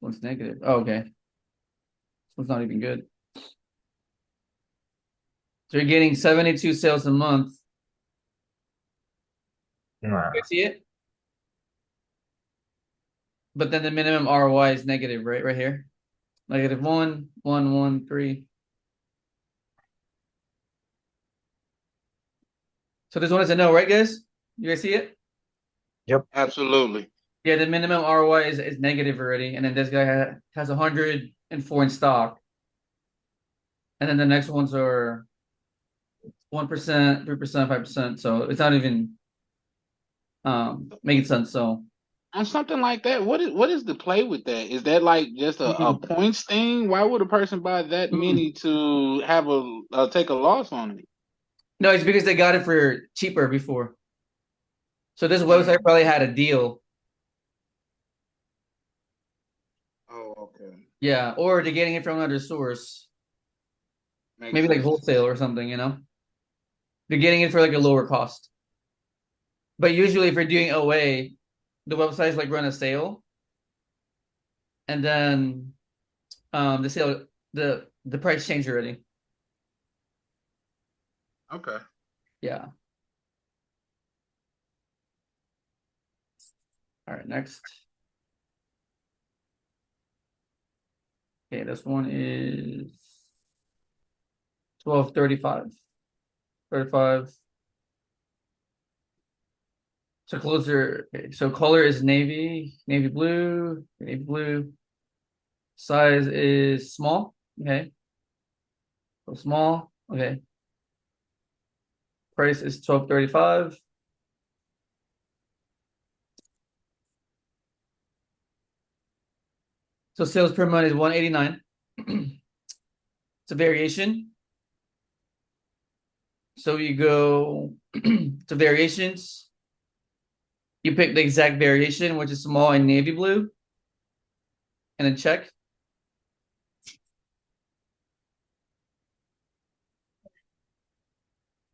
What's negative? Oh, okay. This one's not even good. So you're getting 72 sales a month. Nah. You see it? But then the minimum ROI is negative, right? Right here. Negative 1, 1, 1, 3. So this one is a no, right, guys? You guys see it? Yep. Absolutely. Yeah, the minimum ROI is negative already. And then this guy has 104 in stock. And then the next ones are 1%, 3%, 5%. So it's not even making sense. So on something like that, what is the play with that? Is that like just a points thing? Why would a person buy that many to have take a loss on it? No, it's because they got it for cheaper before. So this website probably had a deal. Oh, okay. Yeah, or they're getting it from another source. Makes Maybe like sense. wholesale or something, you know? They're getting it for like a lower cost. But usually if you're doing OA, the websites like run a sale and then the sale the price changed already. Okay. Yeah. All right, next. Okay, this one is 1235. 35. So closer. Okay, so color is navy blue, navy blue. Size is small. Okay. So small. Okay. Price is 1235. So sales per month is 189. It's a variation. So you go to variations. You pick the exact variation, which is small and navy blue, and then check.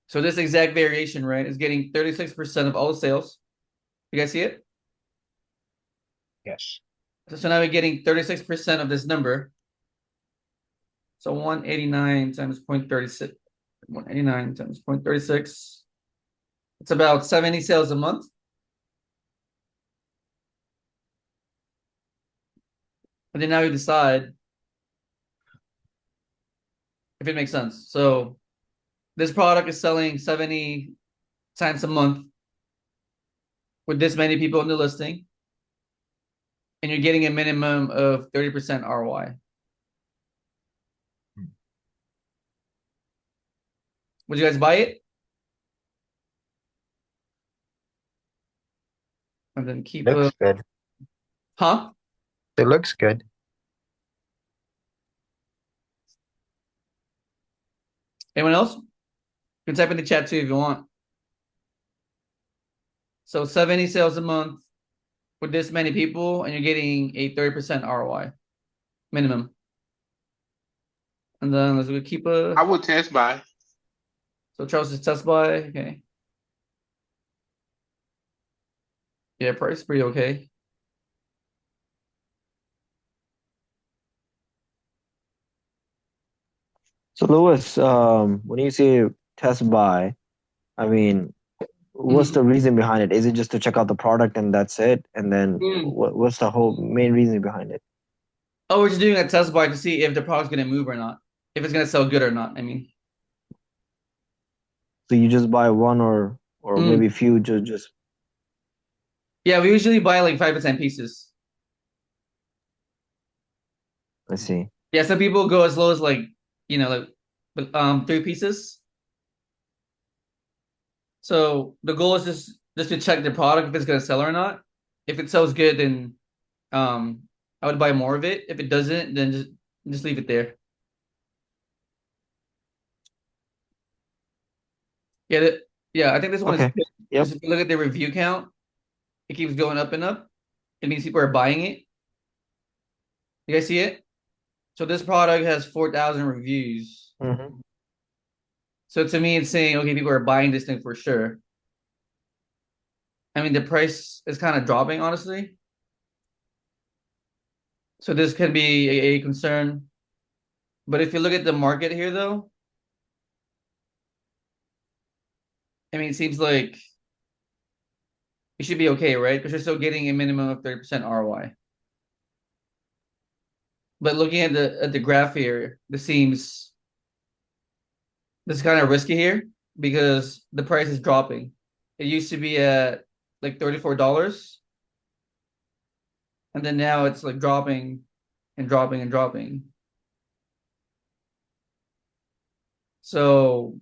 So this exact variation, right, is getting 36% of all the sales. You guys see it? Yes. So now we're getting 36% of this number. So 189 times 0.36. 189 times 0.36. It's about 70 sales a month. And then now you decide if it makes sense. So this product is selling 70 times a month with this many people in the listing, and you're getting a minimum of 30% ROI. Would you guys buy it? And then keep Looks good. huh? It looks good. Anyone else? You can type in the chat too if you want. So 70 sales a month with this many people, and you're getting a 30% ROI minimum. And then let's go keep I would test buy. So Charles is test buy. Okay. Yeah, price pretty okay. So Lewis, when you say test buy, I mean, what's the reason behind it? Is it just to check out the product and that's it? And then what's the whole main reason behind it? Oh, we're just doing a test buy to see if the product's gonna move or not. If it's gonna sell good or not, I mean. So you just buy one or maybe a few, just Yeah, we usually buy like 5 to 10 pieces. I see. Yeah, some people go as low as like, like 3 pieces. So the goal is just to check the product if it's gonna sell or not. If it sells good, then I would buy more of it. If it doesn't, then just leave it there. Yeah, yeah, I think this one is Okay. good. Yep. Just if you look at the review count, it keeps going up and up. It means people are buying it. You guys see it? So this product has 4,000 reviews. Mm-hmm. So to me, it's saying, okay, people are buying this thing for sure. I mean, the price is kind of dropping, honestly. So this could be a concern. But if you look at the market here, though, I mean, it seems like it should be okay, right? Because you're still getting a minimum of 30% ROI. But looking at the graph here, this is kind of risky here because the price is dropping. It used to be at like $34, and then now it's like dropping and dropping and dropping. So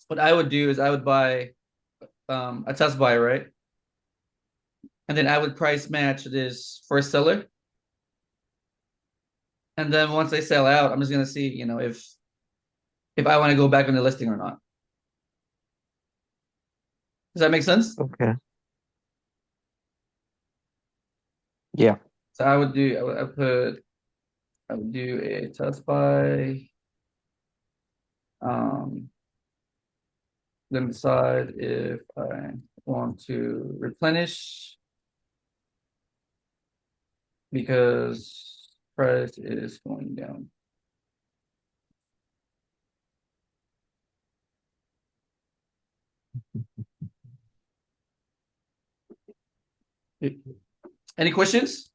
what I would do is I would buy a test buy, right? and then I would price match this for a seller. And then once they sell out, I'm just gonna see, if I want to go back on the listing or not. Does that make sense? Okay. Yeah. So I would do a test buy. Then decide if I want to replenish because price is going down. Any questions?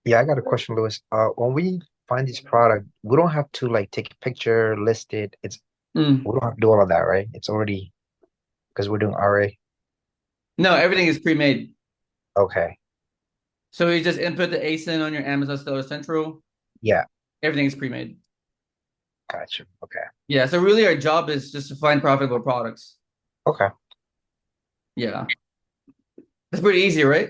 Yeah, I got a question, Louis. When we find this product, we don't have to like take a picture, list it. We don't have to do all of that, right? It's already because we're doing RA. No, everything is pre-made. Okay. So you just input the ASIN on your Amazon Seller Central. Yeah. Everything is pre-made. Gotcha. Okay. Yeah. So really, our job is just to find profitable products. Okay. Yeah. That's pretty easy, right?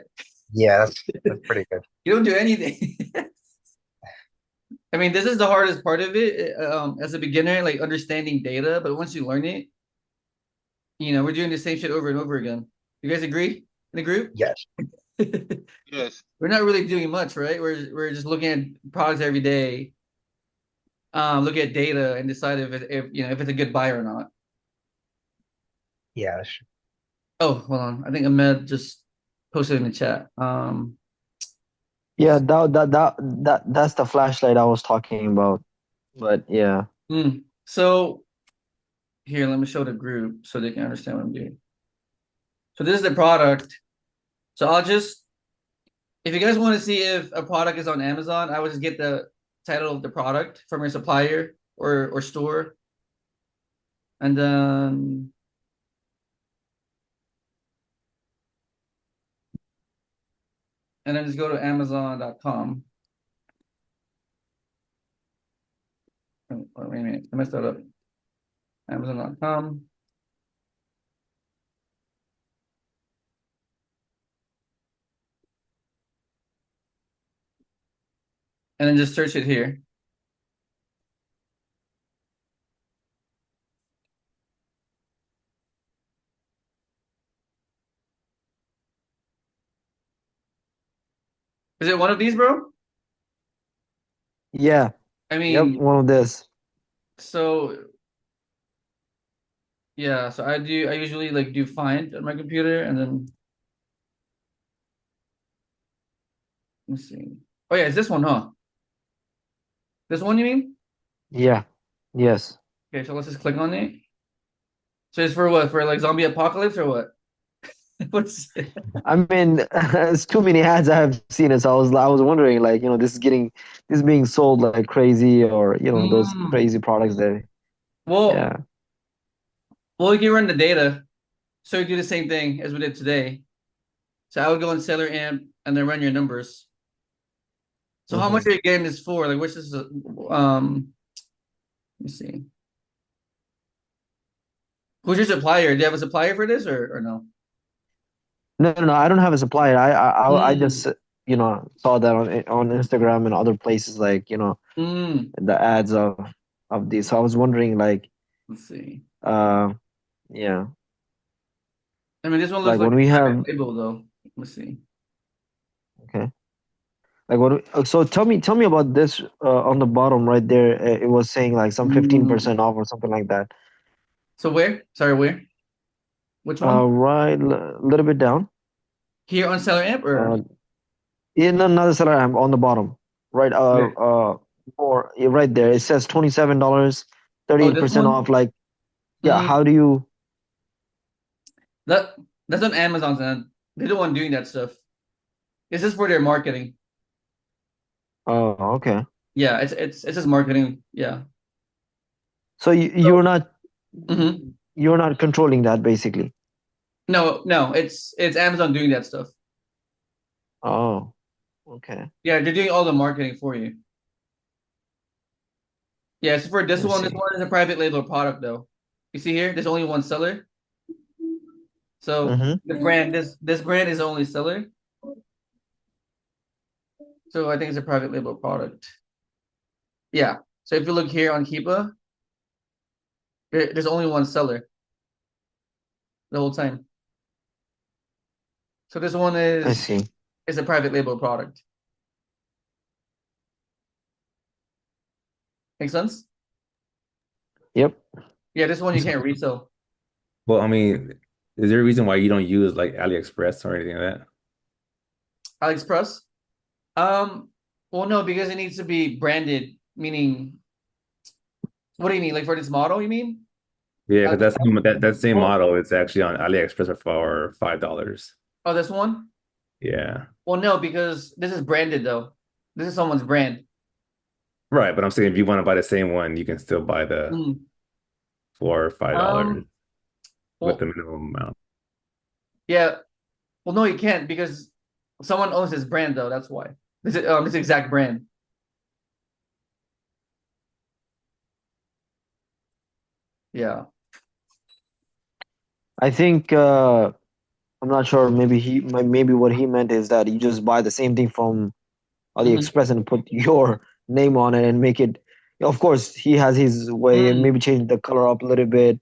Yeah, that's pretty good. You don't do anything. I mean, this is the hardest part of it as a beginner, like understanding data. But once you learn it, we're doing the same shit over and over again. You guys agree in the group? Yes. Yes. We're not really doing much, right? We're just looking at products every day, look at data and decide if it's a good buy or not. Yeah. That's true. Oh, hold on. I think Ahmed just posted in the chat. Yeah, that's the flashlight I was talking about. But yeah. So here, let me show the group so they can understand what I'm doing. So this is the product. So if you guys want to see if a product is on Amazon, I would just get the title of the product from your supplier or store. And then just go to Amazon.com. Oh, wait a minute, I messed that up. Amazon.com. And then just search it here. Is it one of these, bro? Yeah. I Yep, mean, one of this. so yeah, so I usually like do find on my computer and then let's see. Oh yeah, it's this one, huh? This one you mean? Yeah. Yes. Okay, so let's just click on it. So it's for what? For like zombie apocalypse or what? What's it? I mean, it's too many ads I have seen it. So I was wondering, like, this is being sold like crazy, or those crazy products that. Well, Yeah. you can run the data. So you do the same thing as we did today. So I would go in Seller Amp and then run your numbers. So how much are you getting this for? Like, which is let me see. Who's your supplier? Do you have a supplier for this or no? No, I don't have a supplier. I just saw that on Instagram and other places, like the ads of these. So I was wondering, like, Let's see. Yeah, I mean, this one looks like like when we a have. label though. Let's see. Okay. Like so tell me about this on the bottom right there. It was saying like some 15% off or something like that. So where? Sorry, where? Which one? Right, a little bit down. Here on Seller Amp or In another seller, I'm on the bottom. Right, where? or right there. It says $27, Oh, this 38% one? off. Like, yeah, Mm, how do you? that's on Amazon's end. They're the one doing that stuff. This is for their marketing. Oh, okay. Yeah, it's just marketing. Yeah. So So, you're not controlling that basically. no, it's Amazon doing that stuff. Oh, okay. Yeah, they're doing all the marketing for you. Yeah, so for Let me this see. one is a private label product though. You see here, there's only one seller. So the brand, this brand is only seller. So I think it's a private label product. Yeah. So if you look here on Keepa, there's only one seller the whole time. So this one I see. is a private label product. Make sense? Yep. Yeah, this one you can't resell. Well, I mean, is there a reason why you don't use like AliExpress or anything like that? AliExpress? Well, no, because it needs to be branded, meaning, what do you mean? Like for this model, you mean? Yeah, because that same Well, model is actually on AliExpress for $5. oh, this one? Yeah. Well, no, because this is branded though. This is someone's brand. Right, but I'm saying if you want to buy the same one, you can still buy the Mm. for $5 with the Well, minimum amount. yeah. Well, no, you can't because someone owns this brand though. That's why. This exact brand. Yeah. I think I'm not sure. Maybe what he meant is that you just buy the same thing from Mhm. AliExpress and put your name on it and make it. Of course, he has his way and Mm. maybe change the color up a little bit.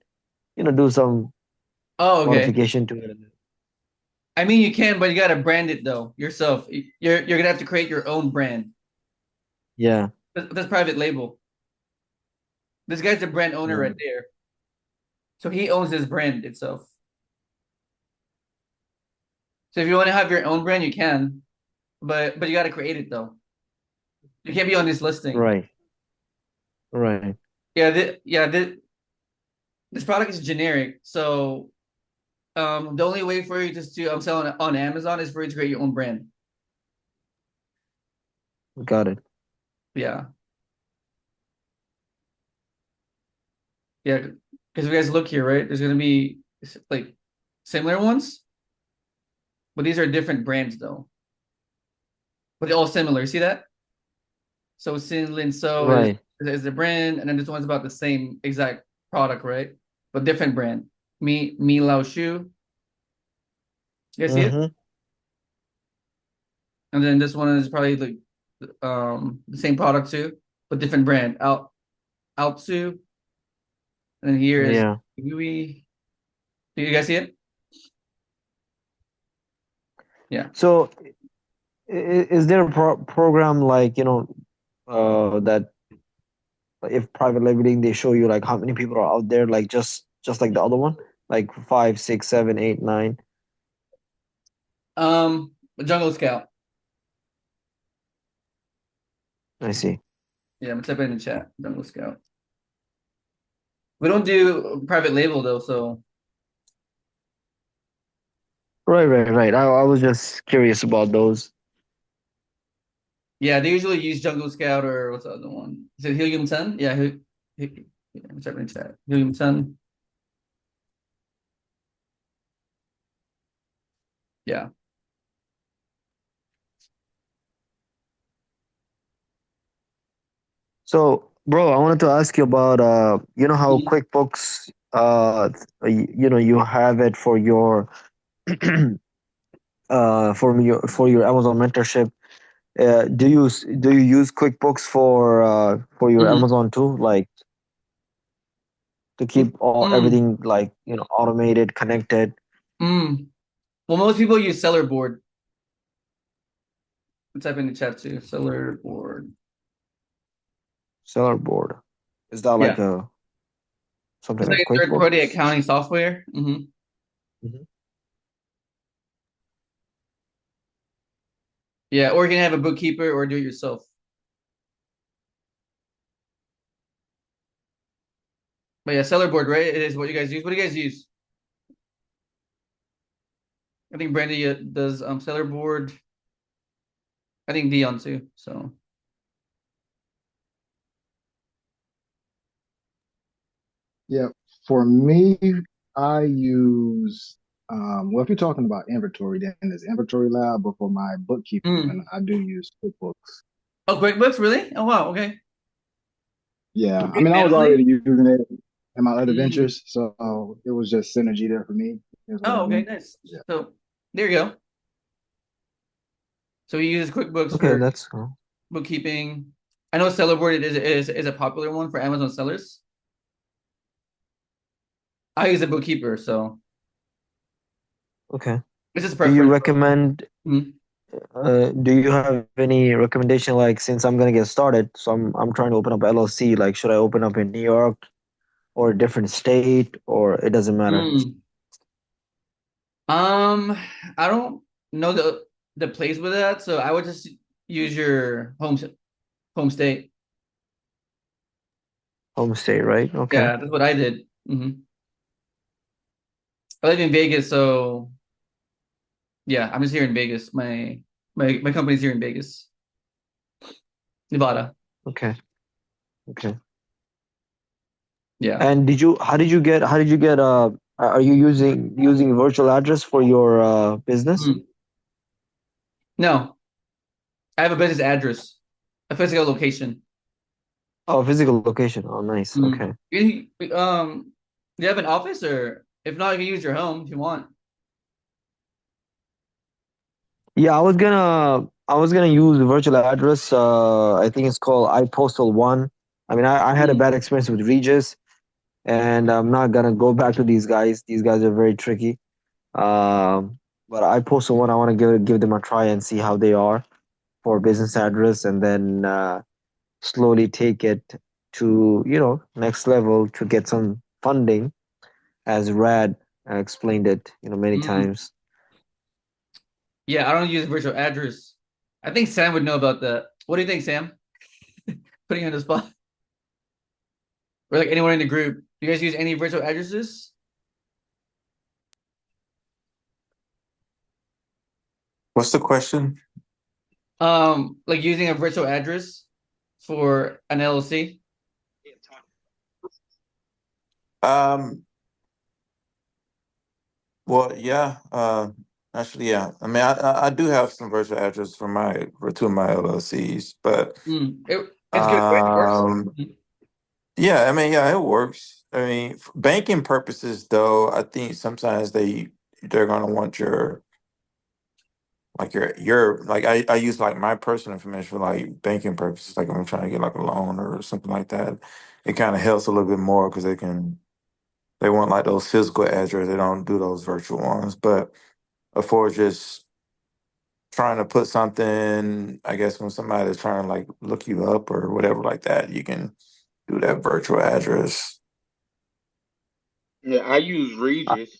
Do some Oh, okay. modification to it. I mean, you can, but you gotta brand it though yourself. You're gonna have to create your own brand. Yeah. That's private label. This guy's the brand owner right Right. there. So he owns his brand itself. So if you want to have your own brand, you can, but you got to create it though. You can't be on this listing. Right. Right. Yeah, this product is generic. So the only way for you just to selling it on Amazon is for you to create your own brand. Got it. Yeah, yeah. Because if you guys look here, right? There's gonna be like similar ones, but these are different brands though. But they're all similar. See that? So Sinlin So Right. is the brand, and then this one's about the same exact product, right? But different brand. Me Lao Shu. You guys see it? Mm-hmm. And then this one is probably like the same product too, but different brand. Altsu. And then here is Yeah. Yui. Do you guys see it? Yeah. So, is there a program like that if private labeling they show you like how many people are out there, like just like the other one, like 5, 6, 7, 8, 9. Jungle Scout. I see. Yeah, I'm gonna type it in the chat. Jungle Scout. We don't do private label though, so Right. I was just curious about those. yeah, they usually use Jungle Scout or what's the other one? Is it Helium 10? Yeah, yeah, I'm typing in chat. Helium 10. Yeah. So, bro, I wanted to ask you about how Mhm. QuickBooks you have it for your for your Amazon mentorship. Do you use QuickBooks for your Mhm. Amazon too, like to keep all Mm. everything like automated, connected? Mm. Well, most people use Seller Board. Type in the chat too. Seller Board. Seller board. Is that Yeah. like a something It's like like a third-party QuickBooks? accounting software. Mhm. Yeah, or you can have a bookkeeper or do it yourself. But yeah, Seller Board, right? It is what you guys use. What do you guys use? I think Brandy does Seller Board. I think Dion too. So Yeah, for me, I use well, if you're talking about inventory, then there's Inventory Lab, but for my bookkeeping, mm. I do use QuickBooks. Oh, QuickBooks, really? Oh wow, okay. Yeah, You I do it mean, I was manually? already using it in my other Mm. ventures, so it was just synergy there for me. is what I Oh, okay, mean. nice. Yeah. So there you go. So we use QuickBooks Okay, for that's cool. bookkeeping. I know Sellerboard is a popular one for Amazon sellers. I use a bookkeeper, so Okay. it's just Do you preference. recommend? Mhm. Do you have any recommendation? Like, since I'm gonna get started, so I'm trying to open up LLC. Like, should I open up in New York or a different state, or it doesn't matter? I don't know the place with that, so I would just use your home state. Home state, right? Okay. Yeah, that's what I did. I live in Vegas, so yeah, I'm just here in Vegas. My company's here in Vegas, Nevada. Okay. Okay. Yeah. And how did you get, are you using virtual address for your business? No, I have a business address, a physical location. Oh, physical location. Oh, nice. Okay. Do you have an office, or if not, you can use your home if you want. Yeah, I was gonna use the virtual address. I think it's called iPostal One. I mean, I had a bad experience with Regis, and I'm not gonna go back to these guys. These guys are very tricky. But iPostal One, I want to give them a try and see how they are for business address, and then slowly take it to next level to get some funding, as Rad explained it many times. Yeah, I don't use virtual address. I think Sam would know about that. What do you think, Sam? Putting you on the spot, or like anyone in the group. Do you guys use any virtual addresses? What's the question? Like using a virtual address for an LLC. Um, well, yeah, actually, yeah. I mean, I do have some virtual address for two of my LLCs, but It's good, right? It works. yeah, I mean, yeah, it works. I mean, for banking purposes, though, I think sometimes they're gonna want your like I use like my personal information for like banking purposes, like if I'm trying to get like a loan or something like that. It kind of helps a little bit more because they want like those physical address. They don't do those virtual ones. But for just trying to put something, I guess when somebody's trying to like look you up or whatever like that, you can do that virtual address. Yeah, I use Regis.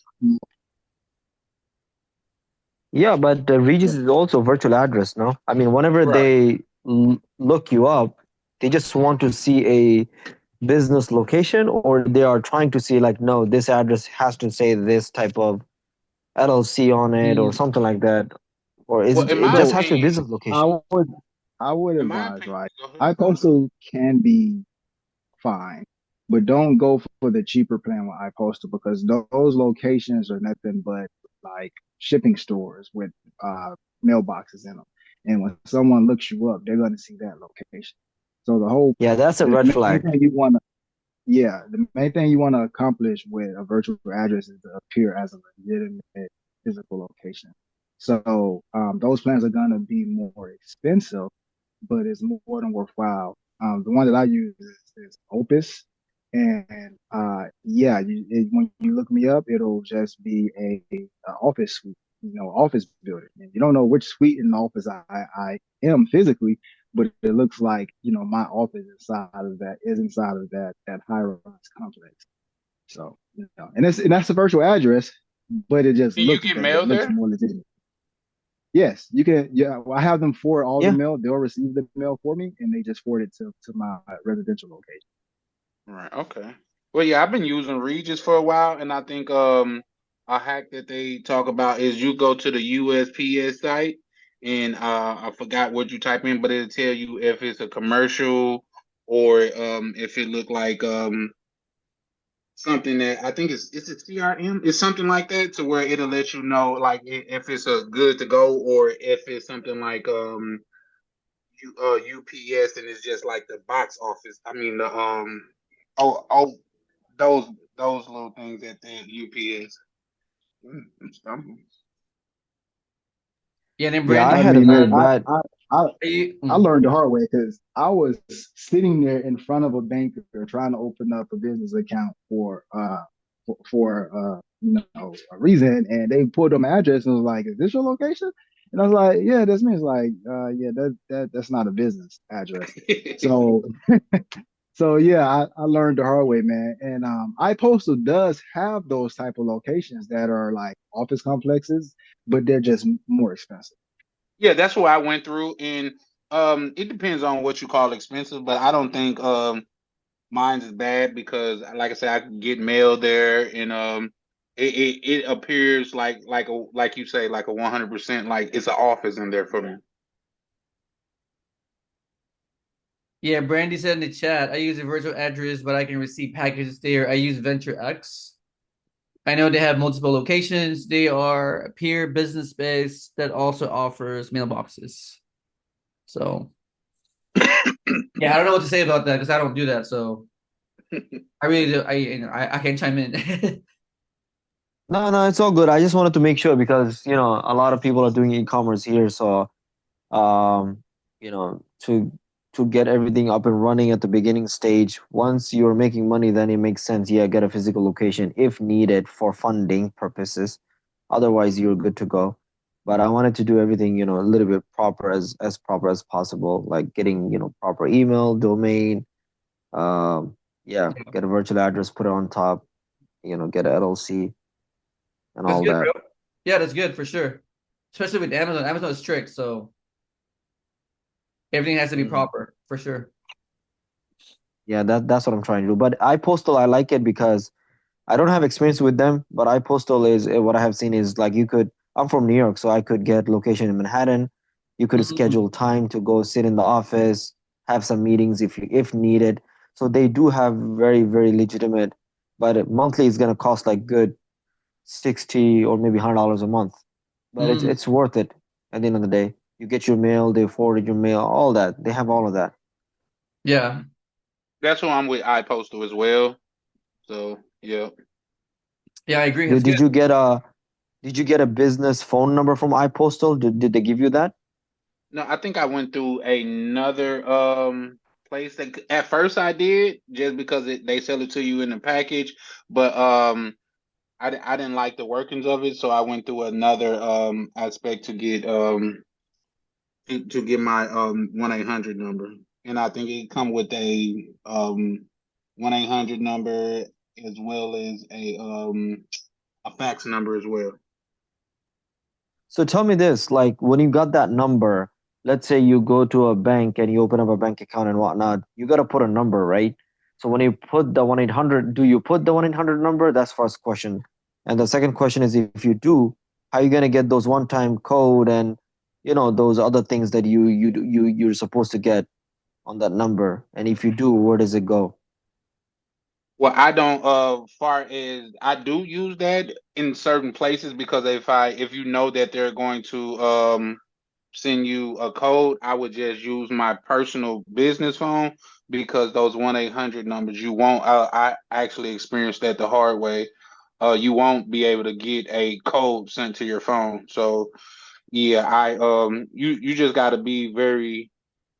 Yeah, but Regis is also virtual address, no? I mean, whenever Right. they look you up, they just want to see a business location, or they are trying to see like, no, this address has to say this type of LLC on it or something like that, or Well, in it my just So has to be opinion, business location. I would in my advise, opinion, right? go ahead. iPostal can be fine, but don't go for the cheaper plan with iPostal because those locations are nothing but like shipping stores with mailboxes in them. And when someone looks you up, they're going to see that location. So Yeah, that's a the red main flag. thing you want to yeah, the main thing you want to accomplish with a virtual address is to appear as a legitimate physical location. So those plans are gonna be more expensive, but it's more than worthwhile. The one that I use is Opus, and yeah, when you look me up, it'll just be a office suite, office building, and you don't know which suite in the office I am physically, but it looks like my office is inside of that high rise complex. So and that's a virtual address, but it just Can you looks get better. It mail looks there? more legitimate. Yes, you can. Yeah, well, I have them forward all the Yeah. mail. They'll receive the mail for me, and they just forward it to my residential location. Right. Okay. Well, yeah, I've been using Regis for a while, and I think a hack that they talk about is you go to the USPS site, and I forgot what you type in, but it'll tell you if it's a commercial or if it look like something that I think it's a CRM. It's something like that to where it'll let you know like if it's a good to go or if it's something like UPS and it's just like the box office. I mean the oh those those little things at the UPS. Yeah, and then Yeah, I I Brandy. had a mean, very man, bad. I You, I learned the hard way because I was sitting there in front of a banker trying to open up a business account for a reason, and they pulled up my address and was like, "Is this your location?" And I was like, "Yeah, that's me." It's like, "Yeah, that's not a business address." So so yeah, I learned the hard way, man. And iPostal does have those type of locations that are like office complexes, but they're just more expensive. Yeah, that's what I went through, and it depends on what you call expensive, but I don't think mine's is bad because, like I said, I can get mail there, and it appears like you say, like a 100%, like it's an office in there for me. yeah, Brandy said in the chat, I use a virtual address, but I can receive packages there. I use Venture X. I know they have multiple locations. They are a peer business space that also offers mailboxes. So yeah, I don't know what to say about that because I don't do that. So I really do. I can't chime in. No, no, it's all good. I just wanted to make sure because, a lot of people are doing e-commerce here. So, um, to get everything up and running at the beginning stage, once you're making money, then it makes sense. Yeah, get a physical location if needed for funding purposes. Otherwise, you're good to go. But I wanted to do everything, a little bit proper as proper as possible, like getting, proper email, domain, yeah, get a virtual address, put it on top, get a LLC and That's all good, that. bro. Yeah, that's good for sure. Especially with Amazon. Amazon is strict, so everything has to be Mm. proper for sure. Yeah, that's what I'm trying to do. But iPostal, I like it because I don't have experience with them, but iPostal is what I have seen is like you could. I'm from New York, so I could get location in Manhattan. You could Mm. schedule time to go sit in the office, have some meetings if needed. So they do have very very legitimate, but monthly is gonna cost like good 60 or maybe $100 a month. But it's Mm. it's worth it at the end of the day. You get your mail, they forward your mail, all that. They have all of that. Yeah. That's who I'm with iPostal as well. So yeah. Yeah, I agree. It's Did, good. did you get a did you get a business phone number from iPostal? Did they give you that? No, I think I went through another place that at first I did just because they sell it to you in the package, but I didn't like the workings of it, so I went through another aspect to get my 1-800 number, and I think it come with a 1-800 number as well as a fax number as well. So tell me this, like when you got that number, let's say you go to a bank and you open up a bank account and whatnot, you got to put a number, right? So when you put the 1-800, do you put the 1-800 number? That's first question. And the second question is if you do, how are you gonna get those one-time code and those other things that you're supposed to get on that number? And if you do, where does it go? Well, I don't far as I do use that in certain places because if you know that they're going to send you a code, I would just use my personal business phone because those 1-800 numbers you won't I actually experienced that the hard way. You won't be able to get a code sent to your phone. So yeah, I you just got to be very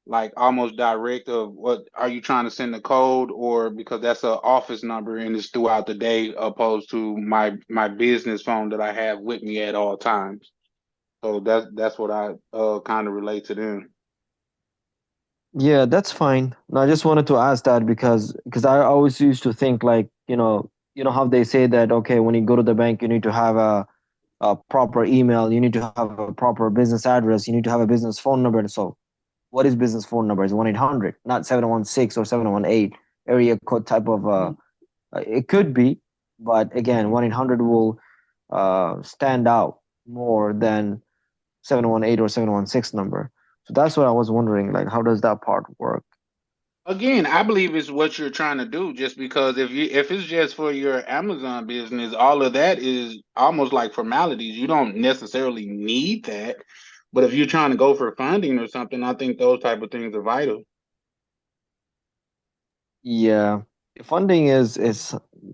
like almost direct of what are you trying to send the code, or because that's an office number and it's throughout the day opposed to my business phone that I have with me at all times. So that's what I kind of relate to them. Yeah, that's fine. No, I just wanted to ask that because I always used to think like, how they say that okay, when you go to the bank, you need to have a proper email, you need to have a proper business address, you need to have a business phone number. And so, what is business phone number? Is 1-800, not 716 or 718 area code type of it could be, but again, 1-800 will stand out more than 718 or 716 number. So that's what I was wondering, like, how does that part work? Again, I believe it's what you're trying to do. Just because if it's just for your Amazon business, all of that is almost like formalities. You don't necessarily need that, but if you're trying to go for funding or something, I think those type of things are vital. Yeah, funding is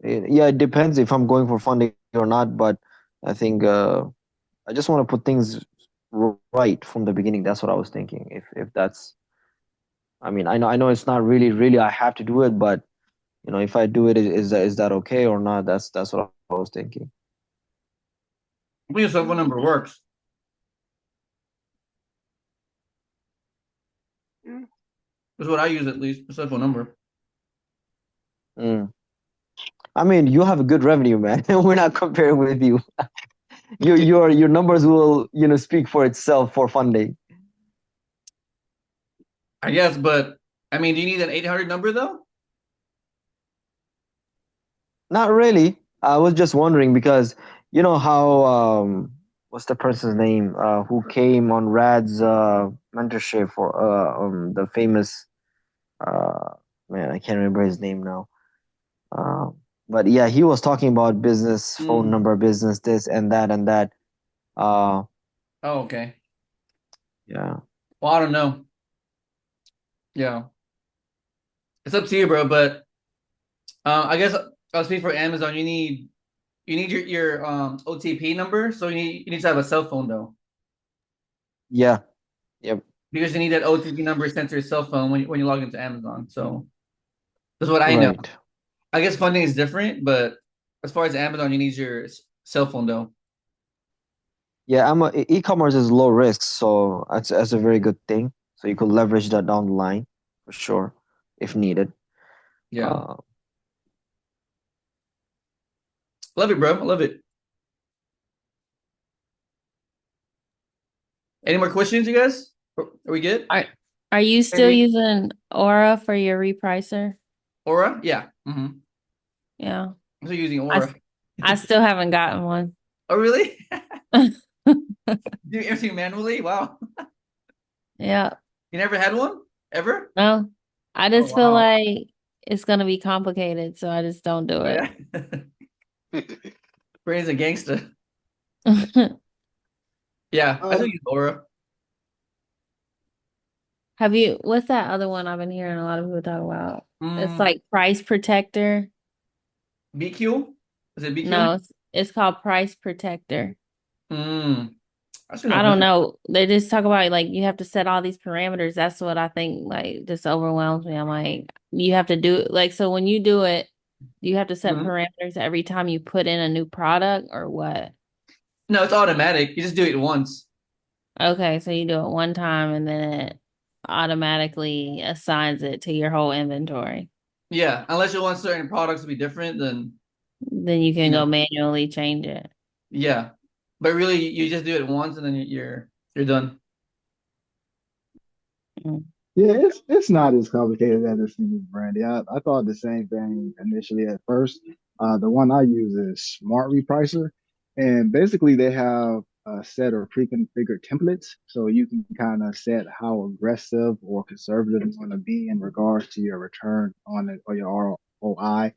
yeah, it depends if I'm going for funding or not, but I think I just want to put things right from the beginning. That's what I was thinking. If that's, I mean, I know it's not really I have to do it, but if I do it, is that okay or not? That's what I was thinking. I think your cell phone number works. That's what I use, at least, the cell phone number. I mean, you have a good revenue, man. We're not comparing with you. Your numbers will speak for itself for funding. I guess, but I mean, do you need an 800 number though? Not really. I was just wondering because you know how what's the person's name who came on Rad's mentorship for the famous uh man, I can't remember his name now. But yeah, he was talking about business phone number, business this and that and that. Uh Oh, okay. yeah. Well, I don't know. Yeah, it's up to you, bro. But I guess I'll speak for Amazon. You need your OTP number, so you need to have a cell phone though, Yeah. Yep. because you need that OTP number sent to your cell phone when you log into Amazon. So that's what I know. Right. I guess funding is different, but as far as Amazon, you need your cell phone though. Yeah, e-commerce is low risk, so that's a very good thing. So you could leverage that down the line for sure if needed. Yeah, love it, bro. I love it. Any more questions, you guys? Are we good? Are you still using Aura for your repricer? Aura? Yeah. Mm-hmm. Yeah. I'm still using Aura. I still haven't gotten one. Oh, really? Do everything manually? Wow. Yeah. You never had one? Ever? No. I just feel wow. like it's gonna be complicated, so I just don't do it. Yeah. Brain's a gangster. Yeah, I still use Aura. What's that other one I've been hearing a lot of people talk about? It's like Price Protector. BQ? Is it BQ? No, it's called Price Protector. I don't know. They just talk about like you have to set all these parameters. That's what I think like just overwhelms me. I'm like, you have to do it like so when you do it, you have to set parameters every time you put in a new product or what? No, it's automatic. You just do it once. Okay, so you do it one time and then it automatically assigns it to your whole inventory. Yeah, unless you want certain products to be different, then you can go manually change it. Yeah, but really, you just do it once and then you're done. Yeah, it's not as complicated as it seems, Brandy. I thought the same thing initially at first. The one I use is Smart Repricer, and basically they have a set of pre-configured templates, so you can kind of set how aggressive or conservative you want to be in regards to your return on it or your ROI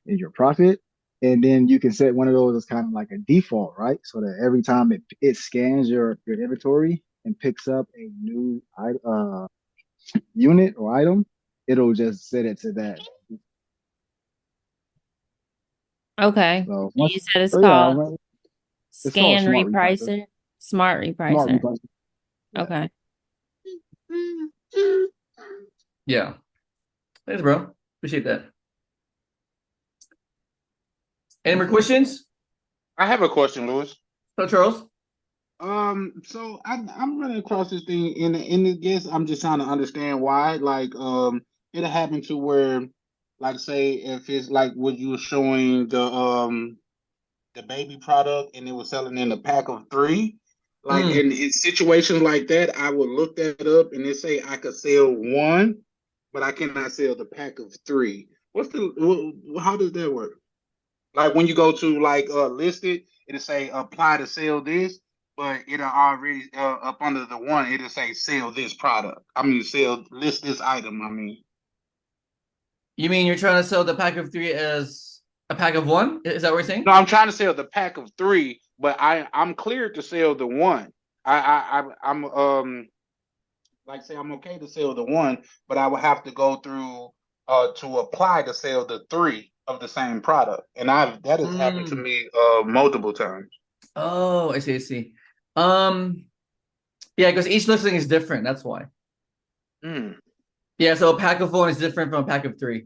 and your profit. And then you can set one of those as kind of like a default, right? So that every time it scans your inventory and picks up a new unit or item, it'll just set it to that. Okay. So You said it's so called it's called Scan Smart Repricer. Repricer? Smart Smart Repricer. Repricer. Yeah. Okay. Yeah. Thanks, bro. Appreciate that. Any more questions? I have a question, Louis. So, Charles. So I'm running across this thing in the guess. I'm just trying to understand why. Like, it happened to where, like, say if it's like what you were showing the baby product and it was selling in a pack of three. Like in situations like that, I would look that up and it say I could sell one, but I cannot sell the pack of three. How does that work? Like when you go to like list it, it'll say apply to sell this, but it'll already up under the one, it'll say sell this product. I mean list this item, I mean. You mean you're trying to sell the pack of three as a pack of one? Is that what you're saying? No, I'm trying to sell the pack of three, but I'm cleared to sell the one. I'm like say I'm okay to sell the one, but I would have to go through to apply to sell the three of the same product, and that has happened to me multiple times. Oh, I see, I see. Yeah, because each listing is different. That's why. Mm. Yeah, so a pack of 4 is different from a pack of 3.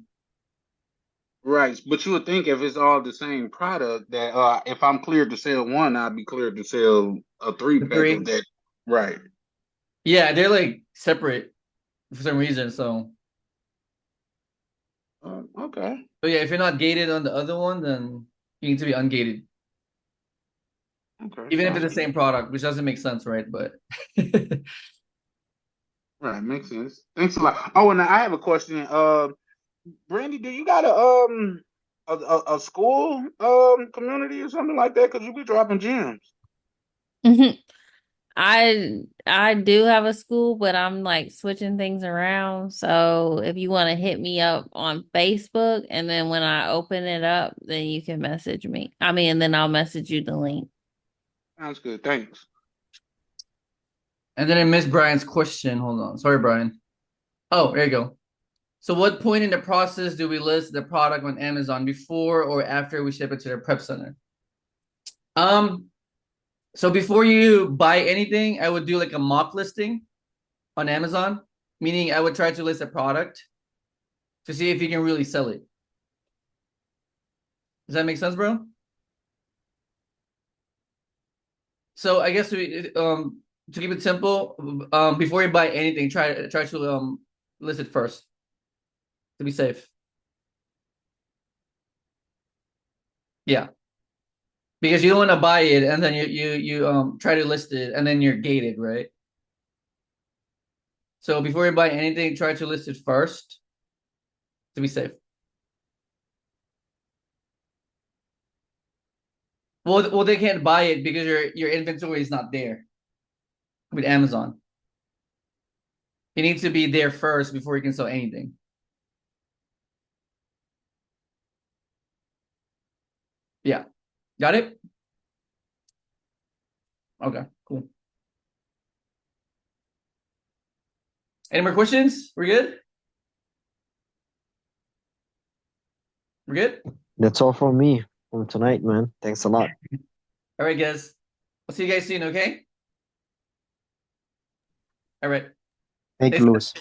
Right, but you would think if it's all the same product that if I'm cleared to sell one, I'd be cleared to sell a three The pack of 3. that. Right. Yeah, they're like separate for some reason. So, Okay. but yeah, if you're not gated on the other one, then you need to be ungated, Okay. even if it's Sounds the good. same product, which doesn't make sense, right? But Right, makes sense. Thanks a lot. Oh, and I have a question. Brandy, do you got a school community or something like that? Because you be dropping gems. I do have a school, but I'm like switching things around. So if you want to hit me up on Facebook, and then when I open it up, then you can message me. I mean, and then I'll message you the link. Sounds good. Thanks. and then I missed Brian's question. Hold on, sorry, Brian. Oh, there you go. So, what point in the process do we list the product on Amazon before or after we ship it to the prep center? Um, so before you buy anything, I would do like a mock listing on Amazon, meaning I would try to list a product to see if you can really sell it. Does that make sense, bro? So I guess to keep it simple, before you buy anything, try to list it first to be safe. Yeah, because you don't want to buy it and then you try to list it and then you're gated, right? So before you buy anything, try to list it first to be safe. Well, they can't buy it because your inventory is not there with Amazon. It needs to be there first before you can sell anything. Yeah, got it? Okay, cool. Any more questions? We're good? We're good? That's all from me from tonight, man. Thanks a lot. All right, guys. I'll see you guys soon, okay? All right. Thank Stay you, Lewis.